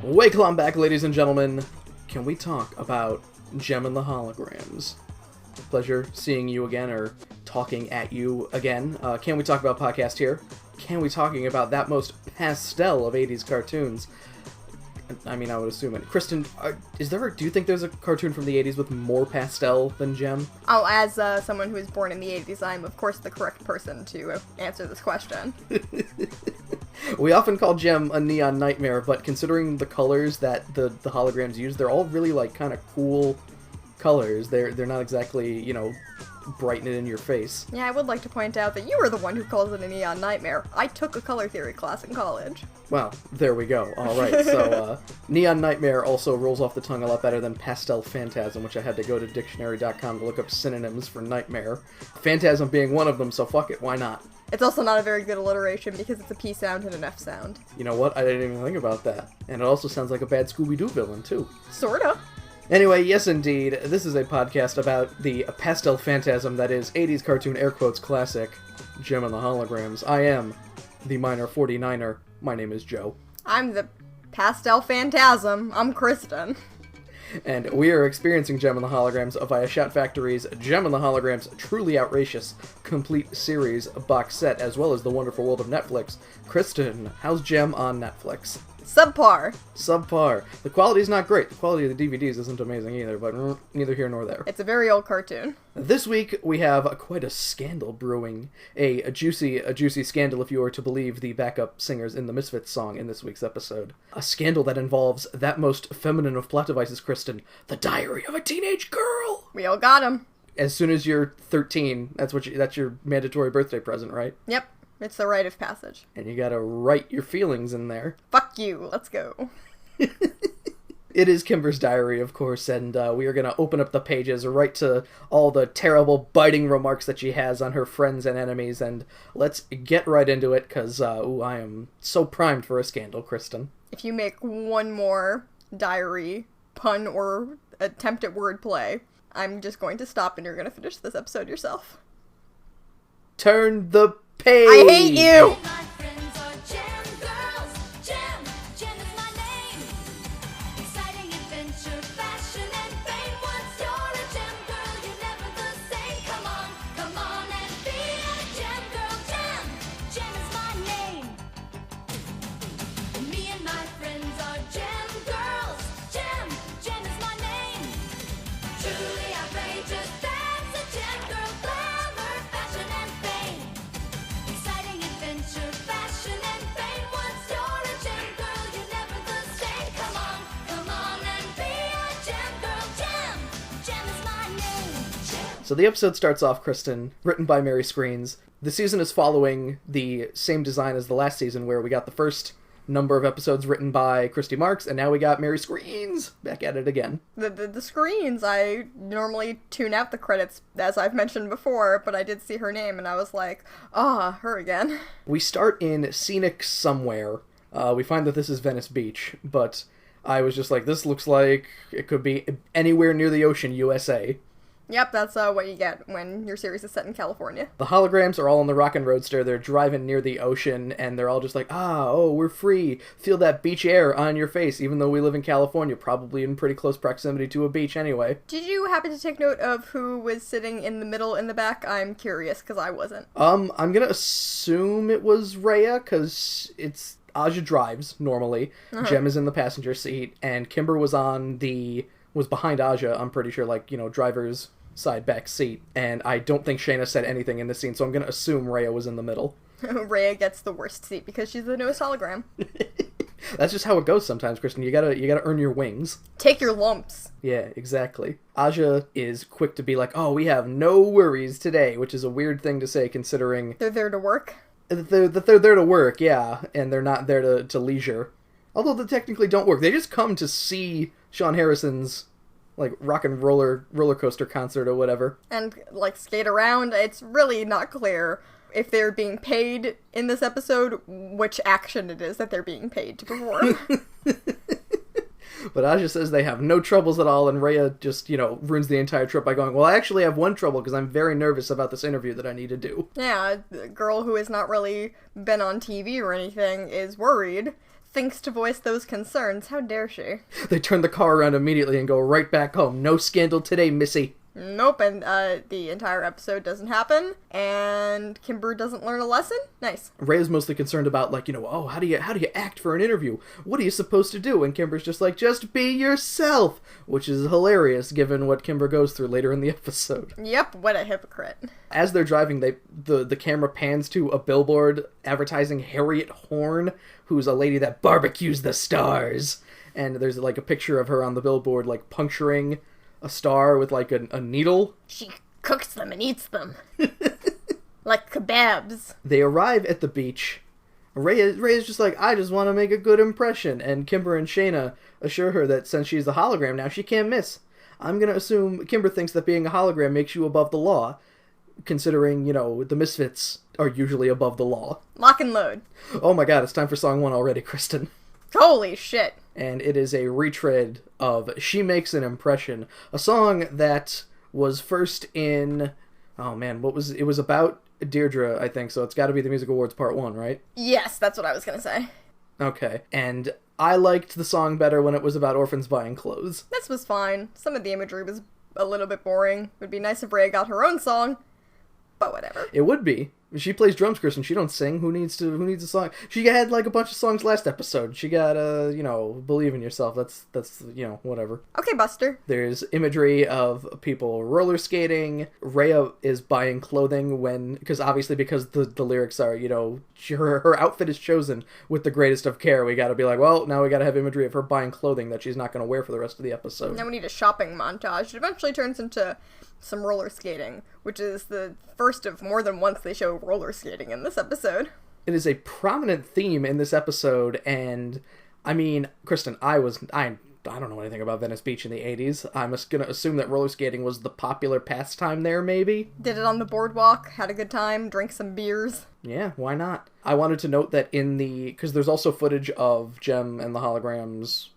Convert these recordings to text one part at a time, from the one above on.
Welcome back, ladies and gentlemen. Can we talk about Gem and the Holograms? Pleasure seeing you again, or talking at you again. Can we talk about podcast here? Can we talking about that most pastel of 80s cartoons? I mean, I would assume it. Kristen, do you think there's a cartoon from the 80s with more pastel than Gem? Oh, as someone who was born in the 80s, I'm of course the correct person to answer this question. We often call Gem a neon nightmare, but considering the colors that the holograms use, they're all really, like, kind of cool colors. They're not exactly, you know, brighten it in your face. Yeah, I would like to point out that you were the one who calls it a neon nightmare. I took a color theory class in college. Well, there we go. Alright, so, neon nightmare also rolls off the tongue a lot better than pastel phantasm, which I had to go to dictionary.com to look up synonyms for nightmare. Phantasm being one of them, so fuck it, why not? It's also not a very good alliteration because it's a P sound and an F sound. You know what? I didn't even think about that. And it also sounds like a bad Scooby-Doo villain, too. Sorta. Anyway, yes indeed, this is a podcast about the pastel phantasm that is 80s cartoon air quotes classic, Gem and the Holograms. I am the minor 49er. My name is Joe. I'm the pastel phantasm. I'm Kristen. And we are experiencing Gem and the Holograms via Shout Factory's Gem and the Holograms Truly Outrageous Complete Series box set, as well as the wonderful world of Netflix. Kristen, how's Gem on Netflix? Subpar. Subpar. The quality's not great. The quality of the DVDs isn't amazing either, but neither here nor there. It's a very old cartoon. This week, we have quite a scandal brewing. A juicy scandal, if you are to believe the backup singers in the Misfits song in this week's episode. A scandal that involves that most feminine of plot devices, Kristen, the diary of a teenage girl! We all got him. As soon as you're 13, that's your mandatory birthday present, right? Yep. It's the rite of passage. And you gotta write your feelings in there. Fuck you. Let's go. It is Kimber's diary, of course, and we are going to open up the pages right to all the terrible, biting remarks that she has on her friends and enemies, and let's get right into it, because I am so primed for a scandal, Kristen. If you make one more diary pun or attempt at wordplay, I'm just going to stop and you're going to finish this episode yourself. Turn the page! I hate you! So the episode starts off, Kristen, written by Mary Screens. The season is following the same design as the last season, where we got the first number of episodes written by Christy Marks, and now we got Mary Screens back at it again. The Screens, I normally tune out the credits, as I've mentioned before, but I did see her name, and I was like, her again. We start in scenic somewhere. We find that this is Venice Beach, but I was just like, this looks like it could be anywhere near the ocean, USA. Yep, that's what you get when your series is set in California. The holograms are all on the Rockin' Roadster. They're driving near the ocean, and they're all just like, we're free. Feel that beach air on your face, even though we live in California, probably in pretty close proximity to a beach anyway. Did you happen to take note of who was sitting in the middle in the back? I'm curious, because I wasn't. I'm gonna assume it was Rhea, because it's Aja drives, normally. Uh-huh. Gem is in the passenger seat, and Kimber was behind Aja, I'm pretty sure, like, you know, driver's side back seat, and I don't think Shayna said anything in this scene, so I'm gonna assume Rhea was in the middle. Rhea gets the worst seat because she's the newest hologram. That's just how it goes sometimes, Kristen. You gotta earn your wings. Take your lumps. Yeah, exactly. Aja is quick to be like, we have no worries today, which is a weird thing to say considering... They're there to work? They're there to work, yeah, and they're not there to leisure. Although they technically don't work. They just come to see Sean Harrison's like rock and roller coaster concert or whatever. And like skate around. It's really not clear if they're being paid in this episode, which action it is that they're being paid to perform. But Aja says they have no troubles at all, and Rhea just, ruins the entire trip by going, well, I actually have one trouble because I'm very nervous about this interview that I need to do. Yeah, the girl who has not really been on TV or anything is worried, thinks to voice those concerns. How dare she? They turn the car around immediately and go right back home. No scandal today, missy. Nope, and the entire episode doesn't happen, and Kimber doesn't learn a lesson? Nice. Ray is mostly concerned about, oh, how do you act for an interview? What are you supposed to do? And Kimber's just like, just be yourself, which is hilarious given what Kimber goes through later in the episode. Yep, what a hypocrite. As they're driving, the camera pans to a billboard advertising Harriet Horn, who's a lady that barbecues the stars. And there's a picture of her on the billboard, puncturing a star with a needle. She cooks them and eats them. Like kebabs. They arrive at the beach. Ray is just like, I just want to make a good impression. And Kimber and Shayna assure her that since she's a hologram now, she can't miss. I'm going to assume Kimber thinks that being a hologram makes you above the law, considering, the misfits are usually above the law. Lock and load. Oh my god, it's time for song 1 already, Kristen. Holy shit. And it is a retread of She Makes an Impression, a song that was first in, it was about Deirdre, I think, so it's got to be the Music Awards Part 1, right? Yes, that's what I was going to say. Okay, and I liked the song better when it was about orphans buying clothes. This was fine. Some of the imagery was a little bit boring. It would be nice if Rhea got her own song, but whatever. It would be. She plays drums, Kristen. She don't sing. Who needs a song? She had a bunch of songs last episode. She got Believe in Yourself. That's whatever. Okay, Buster. There's imagery of people roller skating. Rhea is buying clothing because the lyrics are, her outfit is chosen with the greatest of care. We gotta be like, well, now we gotta have imagery of her buying clothing that she's not gonna wear for the rest of the episode. Now we need a shopping montage. It eventually turns into some roller skating, which is the first of more than once they show roller skating in this episode. It is a prominent theme in this episode, and I mean, Kristen, I don't know anything about Venice Beach in the 80s. I'm just gonna assume that roller skating was the popular pastime there, maybe? Did it on the boardwalk, had a good time, drank some beers. Yeah, why not? I wanted to note that because there's also footage of Jem and the holograms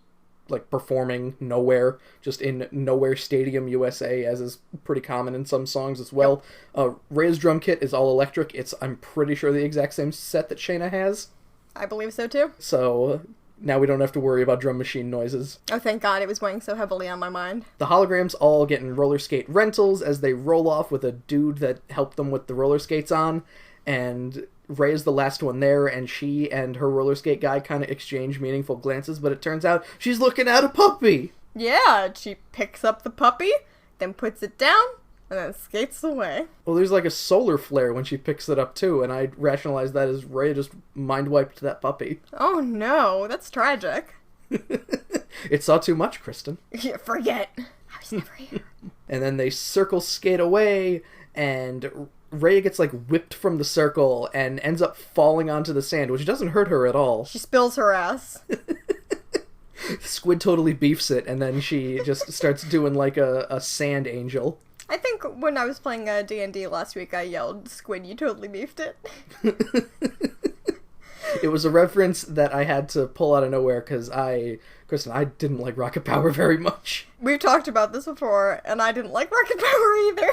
performing nowhere, just in Nowhere Stadium, USA, as is pretty common in some songs as well. Yep. Rhea's drum kit is all electric. It's, I'm pretty sure, the exact same set that Shayna has. I believe so too. So now we don't have to worry about drum machine noises. Oh, thank God, it was weighing so heavily on my mind. The holograms all get in roller skate rentals as they roll off with a dude that helped them with the roller skates on, and Ray is the last one there, and she and her roller skate guy kind of exchange meaningful glances, but it turns out she's looking at a puppy! Yeah, she picks up the puppy, then puts it down, and then skates away. Well, there's a solar flare when she picks it up, too, and I rationalized that as Ray just mind-wiped that puppy. Oh no, that's tragic. It saw too much, Kristen. Yeah, forget. I was never here. And then they circle skate away, and Rhea gets whipped from the circle and ends up falling onto the sand, which doesn't hurt her at all. She spills her ass. Squid totally beefs it, and then she just starts doing a sand angel. I think when I was playing D&D last week, I yelled, "Squid, you totally beefed it." It was a reference that I had to pull out of nowhere because Kristen, I didn't like Rocket Power very much. We've talked about this before, and I didn't like Rocket Power either.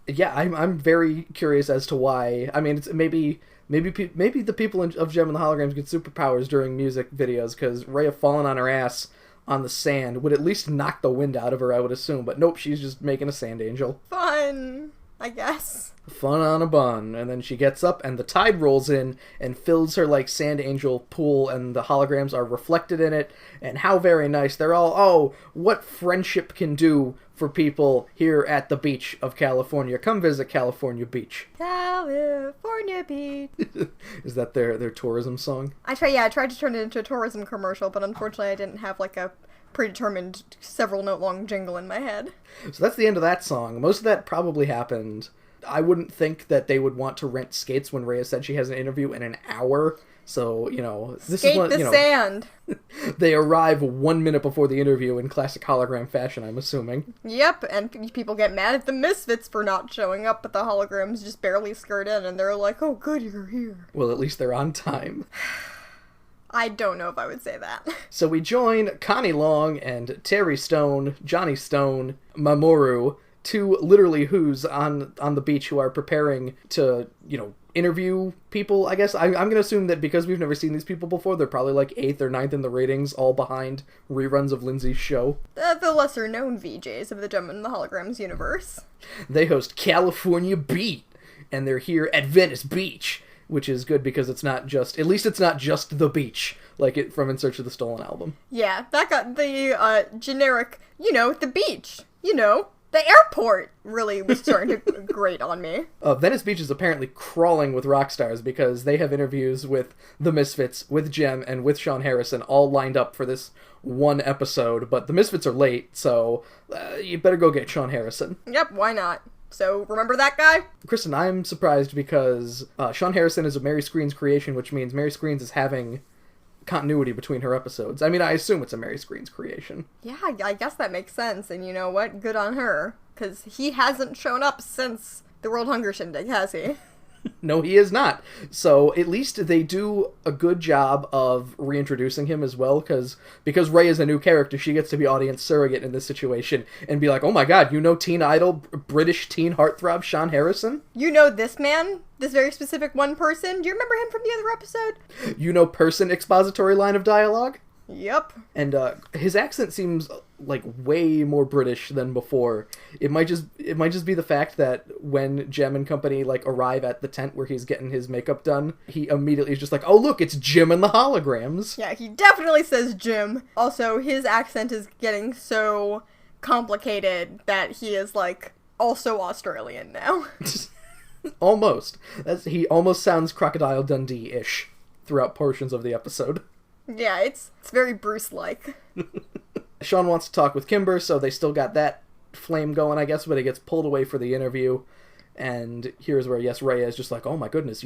Yeah, I'm very curious as to why. I mean, it's maybe the people of Jem and the Holograms get superpowers during music videos, because Rhea falling on her ass on the sand would at least knock the wind out of her, I would assume. But nope, she's just making a sand angel. Fun, I guess. Fun on a bun. And then she gets up, and the tide rolls in and fills her sand angel pool, and the holograms are reflected in it. And how very nice. They're all, oh, what friendship can do for people here at the beach of California. Come visit California Beach. California Beach. Is that their tourism song? I tried to turn it into a tourism commercial, but unfortunately I didn't have a predetermined several note long jingle in my head. So that's the end of that song. Most of that probably happened. I wouldn't think that they would want to rent skates when Rhea said she has an interview in an hour. So, this Skate is one, the sand. They arrive 1 minute before the interview in classic hologram fashion, I'm assuming. Yep, and people get mad at the Misfits for not showing up, but the holograms just barely skirt in, and they're like, oh good, you're here. Well, at least they're on time. I don't know if I would say that. So we join Connie Long and Terry Stone, Johnny Stone, Mamoru, two literally who's on the beach who are preparing to, interview people, I guess. I'm going to assume that because we've never seen these people before, they're probably like 8th or 9th in the ratings, all behind reruns of Lindsay's show. The lesser-known VJs of the Gem and the Holograms universe. They host California Beat, and they're here at Venice Beach, which is good because it's not just the beach, like it from In Search of the Stolen Album. Yeah, that got the generic, the beach, the airport really was starting to grate on me. Venice Beach is apparently crawling with rock stars because they have interviews with the Misfits, with Jem, and with Sean Harrison all lined up for this one episode, but the Misfits are late, so you better go get Sean Harrison. Yep, why not? So, remember that guy? Kristen, I'm surprised because Sean Harrison is a Mary Screens creation, which means Mary Screens is having continuity between her episodes. I mean, I assume it's a Mary Screens creation. Yeah, I guess that makes sense, and you know what? Good on her, because he hasn't shown up since the World Hunger Shindig, has he? No, he is not. So at least they do a good job of reintroducing him as well, because Ray is a new character, she gets to be audience surrogate in this situation and be like, oh my god, teen idol, British teen heartthrob Sean Harrison? You know this man? This very specific one person? Do you remember him from the other episode? Person expository line of dialogue? Yep. And his accent seems like way more British than before. It might just be the fact that when Jem and company arrive at the tent where he's getting his makeup done, he immediately is just like, oh look, it's Jim and the Holograms. Yeah, he definitely says Jim. Also, his accent is getting so complicated that he is also Australian now. Almost. He almost sounds Crocodile Dundee-ish throughout portions of the episode. Yeah, it's very Bruce-like. Sean wants to talk with Kimber, so they still got that flame going, I guess, but he gets pulled away for the interview. And here's where, yes, Ray is just like, oh my goodness,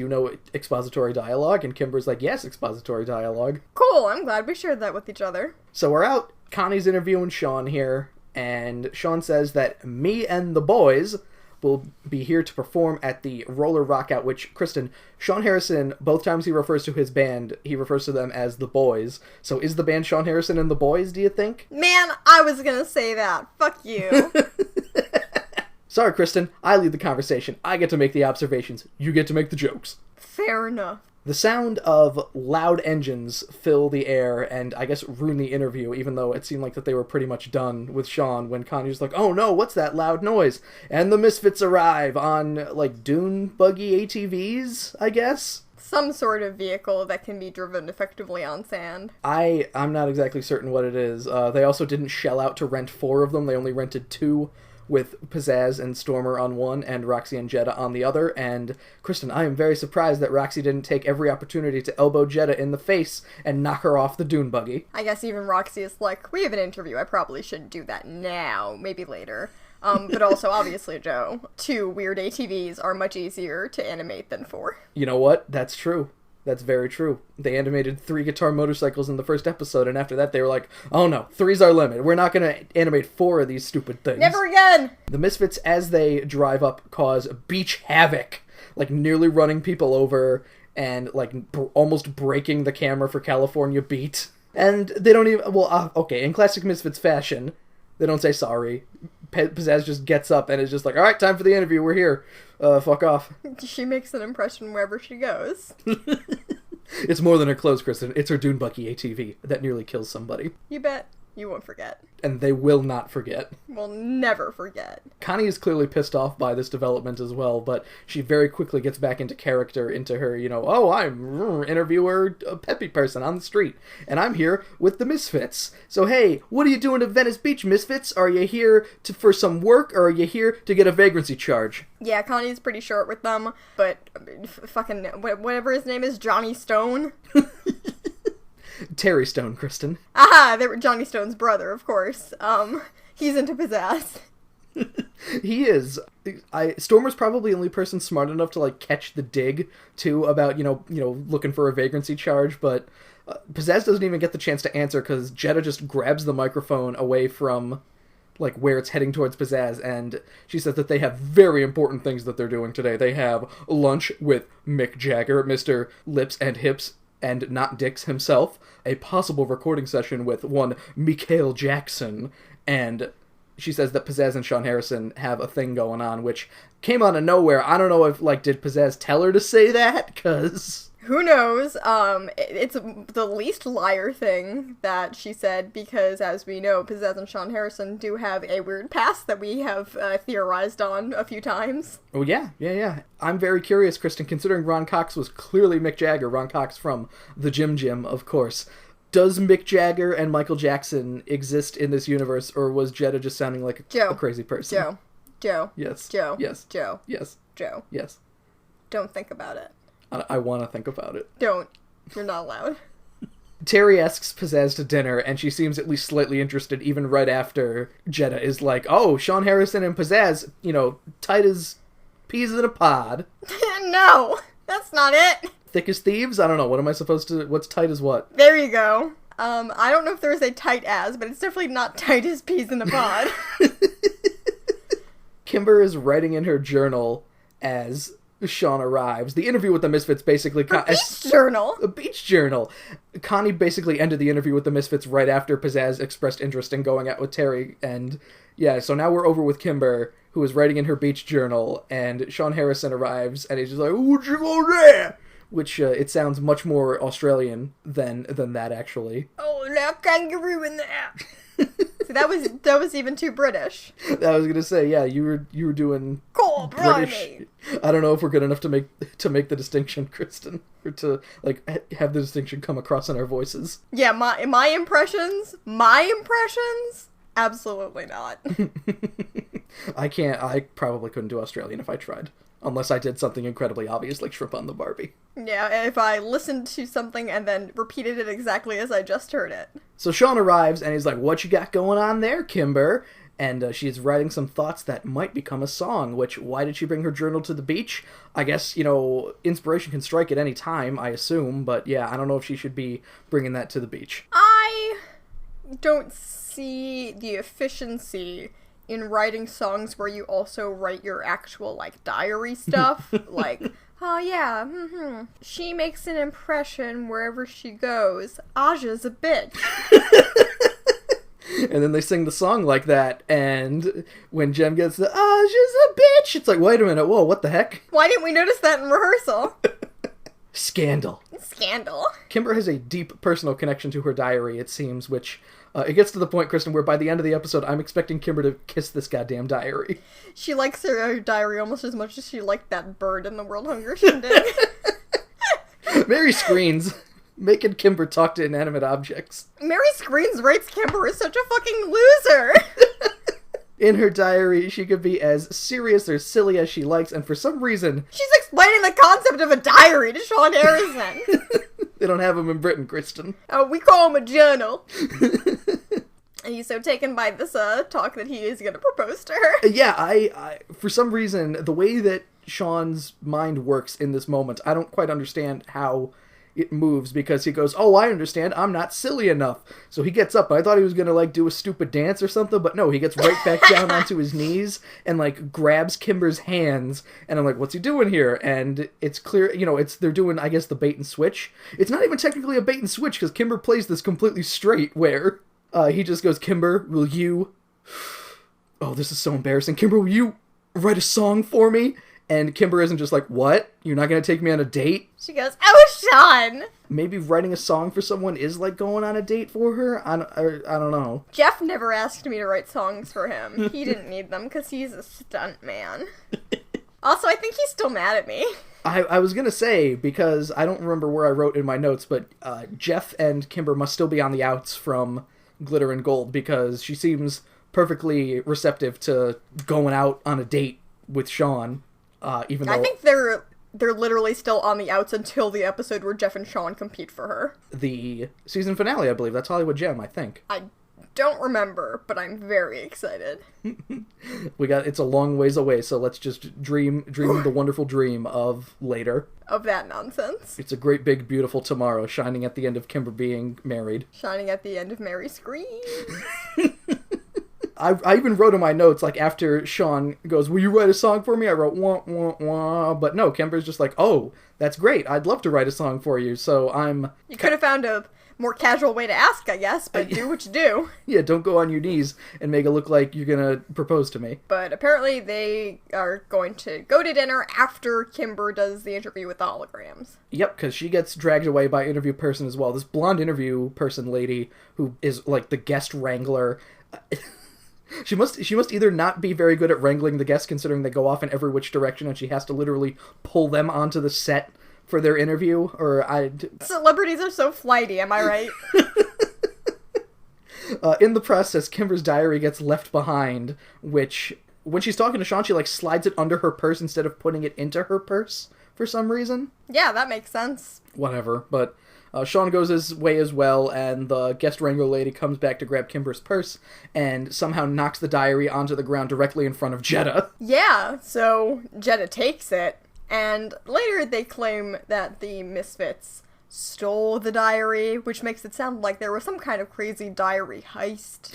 expository dialogue? And Kimber's like, yes, expository dialogue. Cool, I'm glad we shared that with each other. So we're out. Connie's interviewing Sean here, and Sean says that me and the boys will be here to perform at the Roller Rockout, which, Kristen, Sean Harrison, both times he refers to his band, he refers to them as the Boys. So is the band Sean Harrison and the Boys, do you think? Man, I was gonna say that. Fuck you. Sorry, Kristen, I lead the conversation. I get to make the observations. You get to make the jokes. Fair enough. The sound of loud engines fill the air and, I guess, ruin the interview, even though it seemed like that they were pretty much done with Sean when Connie's like, oh no, what's that loud noise? And the Misfits arrive on, dune buggy ATVs, I guess? Some sort of vehicle that can be driven effectively on sand. I'm not exactly certain what it is. They also didn't shell out to rent 4 of them. They only rented 2, with Pizzazz and Stormer on one and Roxy and Jetta on the other. And Kristen, I am very surprised that Roxy didn't take every opportunity to elbow Jetta in the face and knock her off the dune buggy. I guess even Roxy is like, we have an interview, I probably shouldn't do that now, maybe later. But also, obviously, Joe, 2 weird ATVs are much easier to animate than 4. You know what? That's true. That's very true. They animated 3 guitar motorcycles in the first episode, and after that they were like, oh no, 3's our limit. We're not going to animate 4 of these stupid things. Never again! The Misfits, as they drive up, cause beach havoc. Nearly running people over and, almost breaking the camera for California Beat. And they don't even... okay, in classic Misfits fashion, they don't say sorry. Pizzazz just gets up and is just like, alright, time for the interview, we're here. Fuck off. She makes an impression wherever she goes. It's more than her clothes, Kristen. It's her dune buggy ATV that nearly kills somebody. You bet. You won't forget. And they will not forget. Will never forget. Connie is clearly pissed off by this development as well, but she very quickly gets back into character, into her, oh, I'm interviewer, a peppy person on the street, and I'm here with the Misfits. So hey, what are you doing at Venice Beach, Misfits? Are you here for some work, or are you here to get a vagrancy charge? Yeah, Connie's pretty short with them, but fucking, whatever his name is, Johnny Stone? Terry Stone, Kristen. Aha, they were Johnny Stone's brother, of course. He's into Pizzazz. He is. Stormer's probably the only person smart enough to catch the dig too about looking for a vagrancy charge, but Pizzazz doesn't even get the chance to answer because Jetta just grabs the microphone away from where it's heading towards Pizzazz, and she says that they have very important things that they're doing today. They have lunch with Mick Jagger, Mr. Lips and Hips and not Dicks himself, a possible recording session with one Michael Jackson, and she says that Pizzazz and Sean Harrison have a thing going on, which came out of nowhere. I don't know if, like, did Pizzazz tell her to say that? Because... Who knows? It's the least liar thing that she said, because as we know, Pizzazz and Sean Harrison do have a weird past that we have theorized on a few times. Oh, yeah. I'm very curious, Kristen, considering Ron Cox was clearly Mick Jagger, Ron Cox from the Jim, of course. Does Mick Jagger and Michael Jackson exist in this universe, or was Jetta just sounding like a crazy person? Joe. Yes. Joe. Yes. Joe. Yes. Joe. Yes. Don't think about it. I want to think about it. Don't. You're not allowed. Terry asks Pizzazz to dinner, and she seems at least slightly interested, even right after Jetta is like, oh, Sean Harrison and Pizzazz, tight as peas in a pod. No, that's not it. Thick as thieves? I don't know. What am I supposed to... What's tight as what? There you go. I don't know if there is a tight as, but it's definitely not tight as peas in a pod. Kimber is writing in her journal as Sean arrives. The interview with the Misfits basically... A beach journal? A beach journal. Connie basically ended the interview with the Misfits right after Pizzazz expressed interest in going out with Terry, and yeah, so now we're over with Kimber, who is writing in her beach journal, and Sean Harrison arrives, and he's just like, what you gonna do? Which, it sounds much more Australian than that, actually. Oh, that kangaroo in there. See, that was even too British. I was gonna say, yeah, you were doing cool, British. I don't know if we're good enough to make the distinction, Kristen, or to have the distinction come across in our voices. Yeah, my impressions, absolutely not. I probably couldn't do Australian if I tried. Unless I did something incredibly obvious like Shrimp on the Barbie. Yeah, if I listened to something and then repeated it exactly as I just heard it. So Sean arrives and he's like, what you got going on there, Kimber? And she's writing some thoughts that might become a song, which, why did she bring her journal to the beach? I guess, inspiration can strike at any time, I assume, but yeah, I don't know if she should be bringing that to the beach. I don't see the efficiency in writing songs where you also write your actual, diary stuff. Oh yeah, she makes an impression wherever she goes. Aja's a bitch. And then they sing the song like that, and when Jem gets the Aja's a bitch, it's like, wait a minute, whoa, what the heck? Why didn't we notice that in rehearsal? Scandal. Kimber has a deep personal connection to her diary, it seems, which... it gets to the point, Kristen, where by the end of the episode, I'm expecting Kimber to kiss this goddamn diary. She likes her diary almost as much as she liked that bird in the World Hunger Shindig. Mary Screens, making Kimber talk to inanimate objects. Mary Screens rates Kimber as such a fucking loser. In her diary, she could be as serious or silly as she likes, and for some reason... She's explaining the concept of a diary to Sean Harrison. They don't have them in Britain, Kristen. Oh, we call him a journal. He's so taken by this talk that he is going to propose to her. Yeah, I for some reason, the way that Sean's mind works in this moment, I don't quite understand how it moves, because he goes, oh, I understand, I'm not silly enough. So he gets up, I thought he was gonna, do a stupid dance or something, but no, he gets right back down onto his knees and, grabs Kimber's hands, and I'm like, what's he doing here? And it's clear, they're doing, I guess, the bait and switch. It's not even technically a bait and switch, because Kimber plays this completely straight, where he just goes, Kimber, will you... Oh, this is so embarrassing. Kimber, will you write a song for me? And Kimber isn't just like, what? You're not going to take me on a date? She goes, oh, Sean! Maybe writing a song for someone is like going on a date for her? I don't know. Jeff never asked me to write songs for him. He didn't need them because he's a stunt man. Also, I think he's still mad at me. I was going to say, because I don't remember where I wrote in my notes, but Jeff and Kimber must still be on the outs from Glitter and Gold, because she seems perfectly receptive to going out on a date with Sean. Even though I think they're literally still on the outs until the episode where Jeff and Sean compete for her. The season finale, I believe. That's Hollywood Gem, I think. I don't remember, but I'm very excited. It's a long ways away, so let's just dream the wonderful dream of later. Of that nonsense. It's a great big beautiful tomorrow, shining at the end of Kimber being married. Shining at the end of Mary Scream. I even wrote in my notes, after Sean goes, will you write a song for me? I wrote, wah, wah, wah. But no, Kimber's just like, oh, that's great. I'd love to write a song for you. So I'm... You could have found a more casual way to ask, I guess, but do what you do. Yeah, don't go on your knees and make it look like you're gonna propose to me. But apparently they are going to go to dinner after Kimber does the interview with the holograms. Yep, because she gets dragged away by interview person as well. This blonde interview person lady who is like the guest wrangler. She must either not be very good at wrangling the guests, considering they go off in every which direction, and she has to literally pull them onto the set for their interview, or Celebrities are so flighty, am I right? In the process, Kimber's diary gets left behind, which, when she's talking to Sean, she, like, slides it under her purse instead of putting it into her purse for some reason. Yeah, that makes sense. Whatever, but Sean goes his way as well, and the guest wrangler lady comes back to grab Kimber's purse and somehow knocks the diary onto the ground directly in front of Jetta. Yeah, so Jetta takes it, and later they claim that the Misfits stole the diary, which makes it sound like there was some kind of crazy diary heist.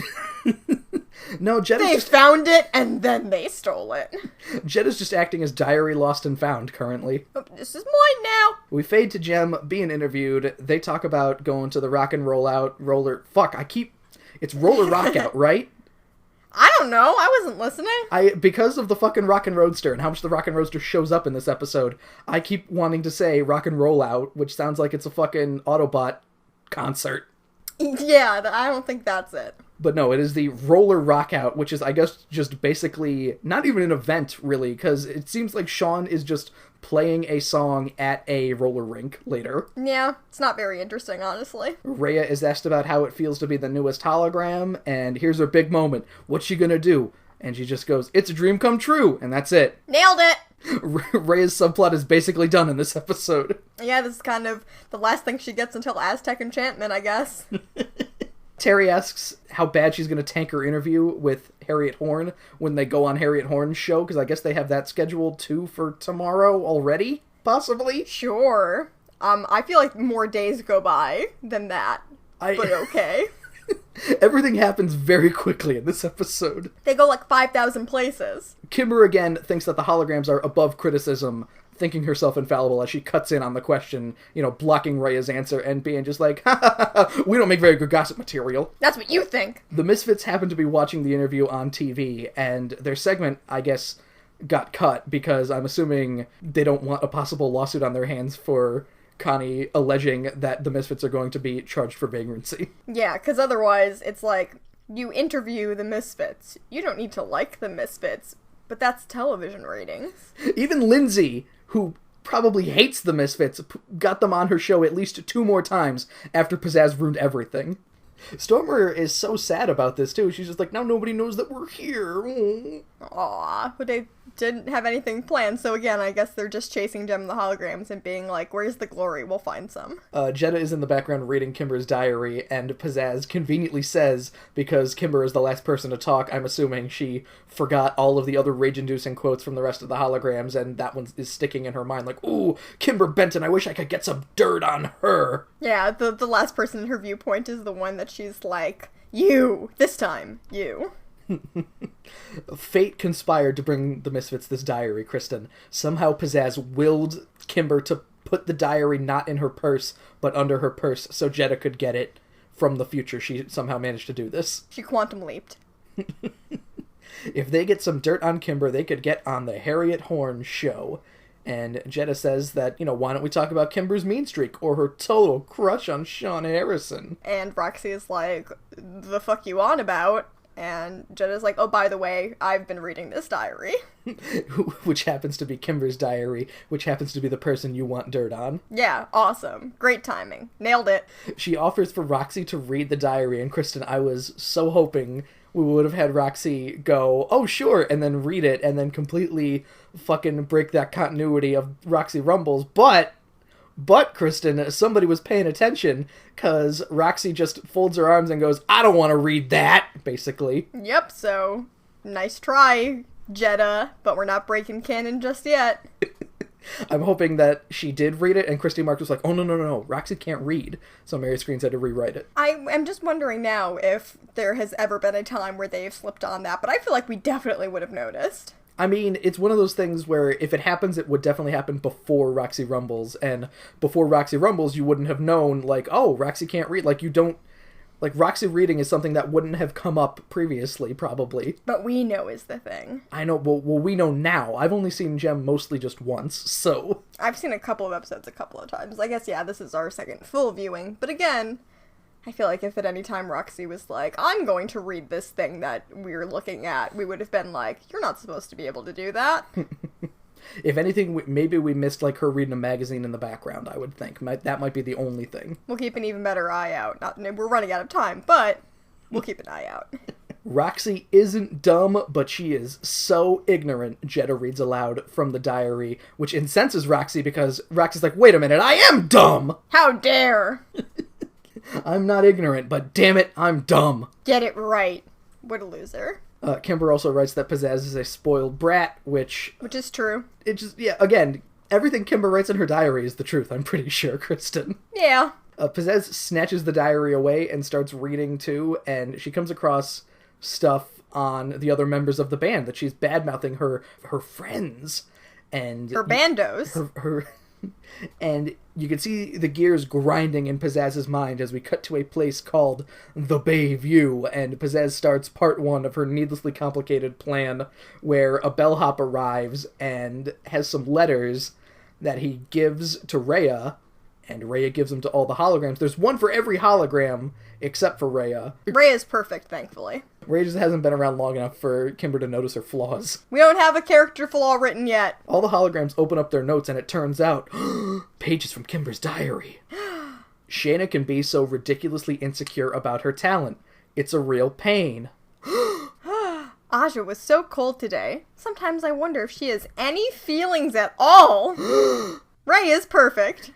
No, They found it, and then they stole it. Jetta's just acting as diary lost and found currently. Oh, this is mine now. We fade to Jem being interviewed. They talk about going to the rock and roll out roller... It's roller rock out, right? I don't know. I wasn't listening. Because of the fucking Rock and Roadster and how much the Rock and Roadster shows up in this episode, I keep wanting to say rock and roll out, which sounds like it's a fucking Autobot concert. Yeah, I don't think that's it. But no, it is the roller rock out, which is, I guess, just basically not even an event, really, because it seems like Sean is just playing a song at a roller rink later. Yeah, it's not very interesting, honestly. Rhea is asked about how it feels to be the newest hologram, and here's her big moment. What's she gonna do? And she just goes, "It's a dream come true," and that's it. Nailed it! Rhea's subplot is basically done in this episode. Yeah, this is kind of the last thing she gets until Aztec Enchantment, I guess. Terry asks how bad she's going to tank her interview with Harriet Horn when they go on Harriet Horn's show, because I guess they have that scheduled too for tomorrow already, possibly? Sure. I feel like more days go by than that, but okay. Everything happens very quickly in this episode. They go like 5,000 places. Kimber again thinks that the holograms are above criticism, thinking herself infallible as she cuts in on the question, blocking Rhea's answer and being just like, ha ha ha, we don't make very good gossip material. That's what you think. The Misfits happen to be watching the interview on TV, and their segment, I guess, got cut because I'm assuming they don't want a possible lawsuit on their hands for Connie alleging that the Misfits are going to be charged for vagrancy. Yeah, because otherwise it's like, you interview the Misfits. You don't need to like the Misfits, but that's television ratings. Even Lindsay, who probably hates the Misfits, got them on her show at least 2 more times after Pizzazz ruined everything. Stormer is so sad about this, too. She's just like, now nobody knows that we're here. Aw, but they didn't have anything planned, so again, I guess they're just chasing Jem and the holograms and being like, where's the glory? We'll find some. Jetta is in the background reading Kimber's diary, and Pizzazz conveniently says, because Kimber is the last person to talk, I'm assuming she forgot all of the other rage-inducing quotes from the rest of the holograms, and that one is sticking in her mind, like, ooh, Kimber Benton, I wish I could get some dirt on her. Yeah, the last person in her viewpoint is the one that she's like, you, this time, you. Fate conspired to bring the Misfits this diary, Kristen. Somehow Pizzazz willed Kimber to put the diary not in her purse, but under her purse, so Jetta could get it from the future. She somehow managed to do this. She quantum leaped. If they get some dirt on Kimber, they could get on the Harriet Horn show. And Jetta says that, why don't we talk about Kimber's mean streak or her total crush on Sean Harrison? And Roxy is like, the fuck you on about? And Jetta's like, oh, by the way, I've been reading this diary. Which happens to be Kimber's diary, which happens to be the person you want dirt on. Yeah, awesome. Great timing. Nailed it. She offers for Roxy to read the diary, and Kristen, I was so hoping we would have had Roxy go, oh, sure, and then read it, and then completely fucking break that continuity of Roxy Rumbles, But, Kristen, somebody was paying attention, because Roxy just folds her arms and goes, I don't want to read that, basically. Yep, so, nice try, Jetta, but we're not breaking canon just yet. I'm hoping that she did read it, and Christy Mark was like, oh, no, Roxy can't read. So Mary Screens had to rewrite it. I am just wondering now if there has ever been a time where they've slipped on that, but I feel like we definitely would have noticed. I mean, it's one of those things where if it happens, it would definitely happen before Roxy rumbles, and before Roxy rumbles, you wouldn't have known, like, oh, Roxy can't read. Like, you don't... Like, Roxy reading is something that wouldn't have come up previously, probably. But we know is the thing. I know, well, we know now. I've only seen Jem mostly just once, so... I've seen a couple of episodes a couple of times. I guess, yeah, this is our second full viewing. But again, I feel like if at any time Roxy was like, I'm going to read this thing that we're looking at, we would have been like, you're not supposed to be able to do that. If anything, maybe we missed, like, her reading a magazine in the background, I would think. That might be the only thing. We'll keep an even better eye out. We're running out of time, but we'll keep an eye out. Roxy isn't dumb, but she is so ignorant, Jetta reads aloud from the diary, which incenses Roxy because Roxy's like, wait a minute, I am dumb! How dare! I'm not ignorant, but damn it, I'm dumb. Get it right. What a loser. Kimber also writes that Pizzazz is a spoiled brat, which is true. It just, yeah, again, everything Kimber writes in her diary is the truth, I'm pretty sure, Kristen. Yeah. Pizzazz snatches the diary away and starts reading too, and she comes across stuff on the other members of the band that she's bad-mouthing her friends. And her bandos. Her and you can see the gears grinding in Pizzazz's mind as we cut to a place called the Bayview, and Pizzazz starts part one of her needlessly complicated plan, where a bellhop arrives and has some letters that he gives to Rhea, and Rhea gives them to all the holograms. There's one for every hologram, except for Rhea. Rhea's perfect, thankfully. Rhea just hasn't been around long enough for Kimber to notice her flaws. We don't have a character flaw written yet. All the holograms open up their notes, and it turns out, pages from Kimber's diary. Shayna can be so ridiculously insecure about her talent. It's a real pain. Aja was so cold today. Sometimes I wonder if she has any feelings at all. Ray is perfect.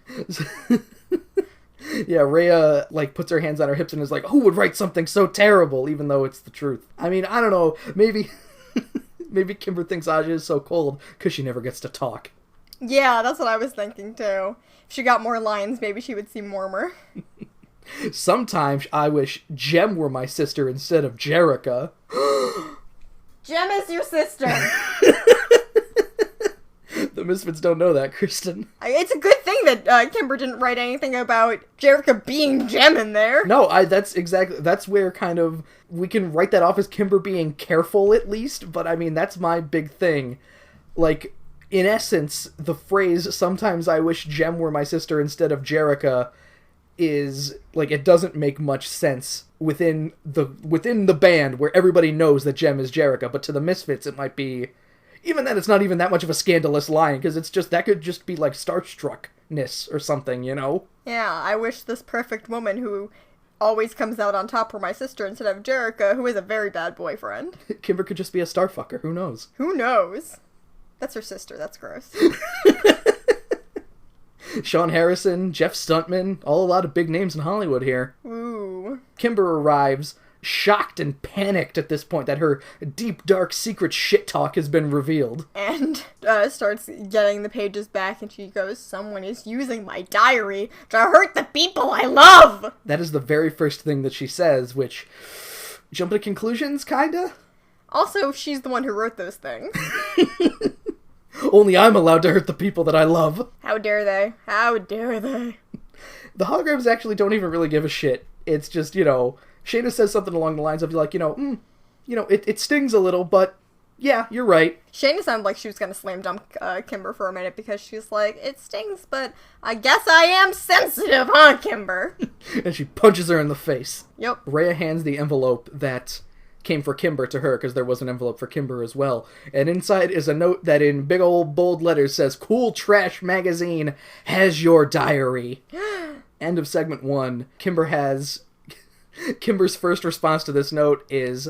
Yeah, Rhea, like, puts her hands on her hips and is like, who would write something so terrible, even though it's the truth? I mean, I don't know, maybe Kimber thinks Aja is so cold because she never gets to talk. Yeah, that's what I was thinking, too. If she got more lines, maybe she would seem warmer. Sometimes I wish Jem were my sister instead of Jerica. Jem is your sister! The Misfits don't know that, Kristen. It's a good thing that Kimber didn't write anything about Jerica being Jem in there. No, that's where kind of we can write that off as Kimber being careful at least, but I mean, that's my big thing. Like, in essence, the phrase, sometimes I wish Jem were my sister instead of Jerica, is, like, it doesn't make much sense within the band where everybody knows that Jem is Jerica, but to the Misfits it might be... Even then, it's not even that much of a scandalous line, because it's just, that could just be, like, starstruckness or something, you know? Yeah, I wish this perfect woman who always comes out on top were my sister instead of Jerica, who is a very bad boyfriend. Kimber could just be a starfucker, who knows? Who knows? That's her sister, that's gross. Sean Harrison, Jeff Stuntman, all a lot of big names in Hollywood here. Ooh. Kimber arrives... shocked and panicked at this point that her deep, dark, secret shit talk has been revealed. And starts getting the pages back, and she goes, someone is using my diary to hurt the people I love! That is the very first thing that she says, which... jump to conclusions, kinda? Also, she's the one who wrote those things. Only I'm allowed to hurt the people that I love. How dare they? How dare they? The holograms actually don't even really give a shit. It's just, you know... Shayna says something along the lines of, like, it stings a little, but, yeah, you're right. Shayna sounded like she was going to slam dunk Kimber for a minute, because she's like, it stings, but I guess I am sensitive, huh, Kimber? And she punches her in the face. Yep. Rhea hands the envelope that came for Kimber to her, because there was an envelope for Kimber as well. And inside is a note that in big old bold letters says, Cool Trash Magazine has your diary. End of segment 1. Kimber's first response to this note is,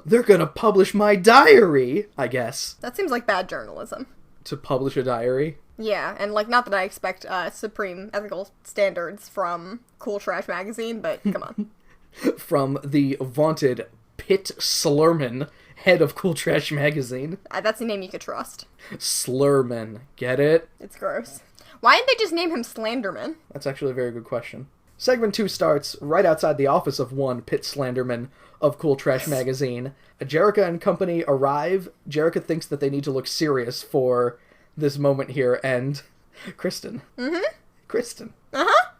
they're gonna publish my diary, I guess. That seems like bad journalism. To publish a diary? Yeah, and, like, not that I expect supreme ethical standards from Cool Trash Magazine, but come on. From the vaunted Pitt Slurman, head of Cool Trash Magazine. That's a name you could trust. Slurman. Get it? It's gross. Why didn't they just name him Slanderman? That's actually a very good question. Segment 2 starts right outside the office of one Pitt Slenderman of Cool Trash Magazine. Jerica and company arrive. Jerica thinks that they need to look serious for this moment here, and Kristen. Mm-hmm. Kristen. Uh-huh.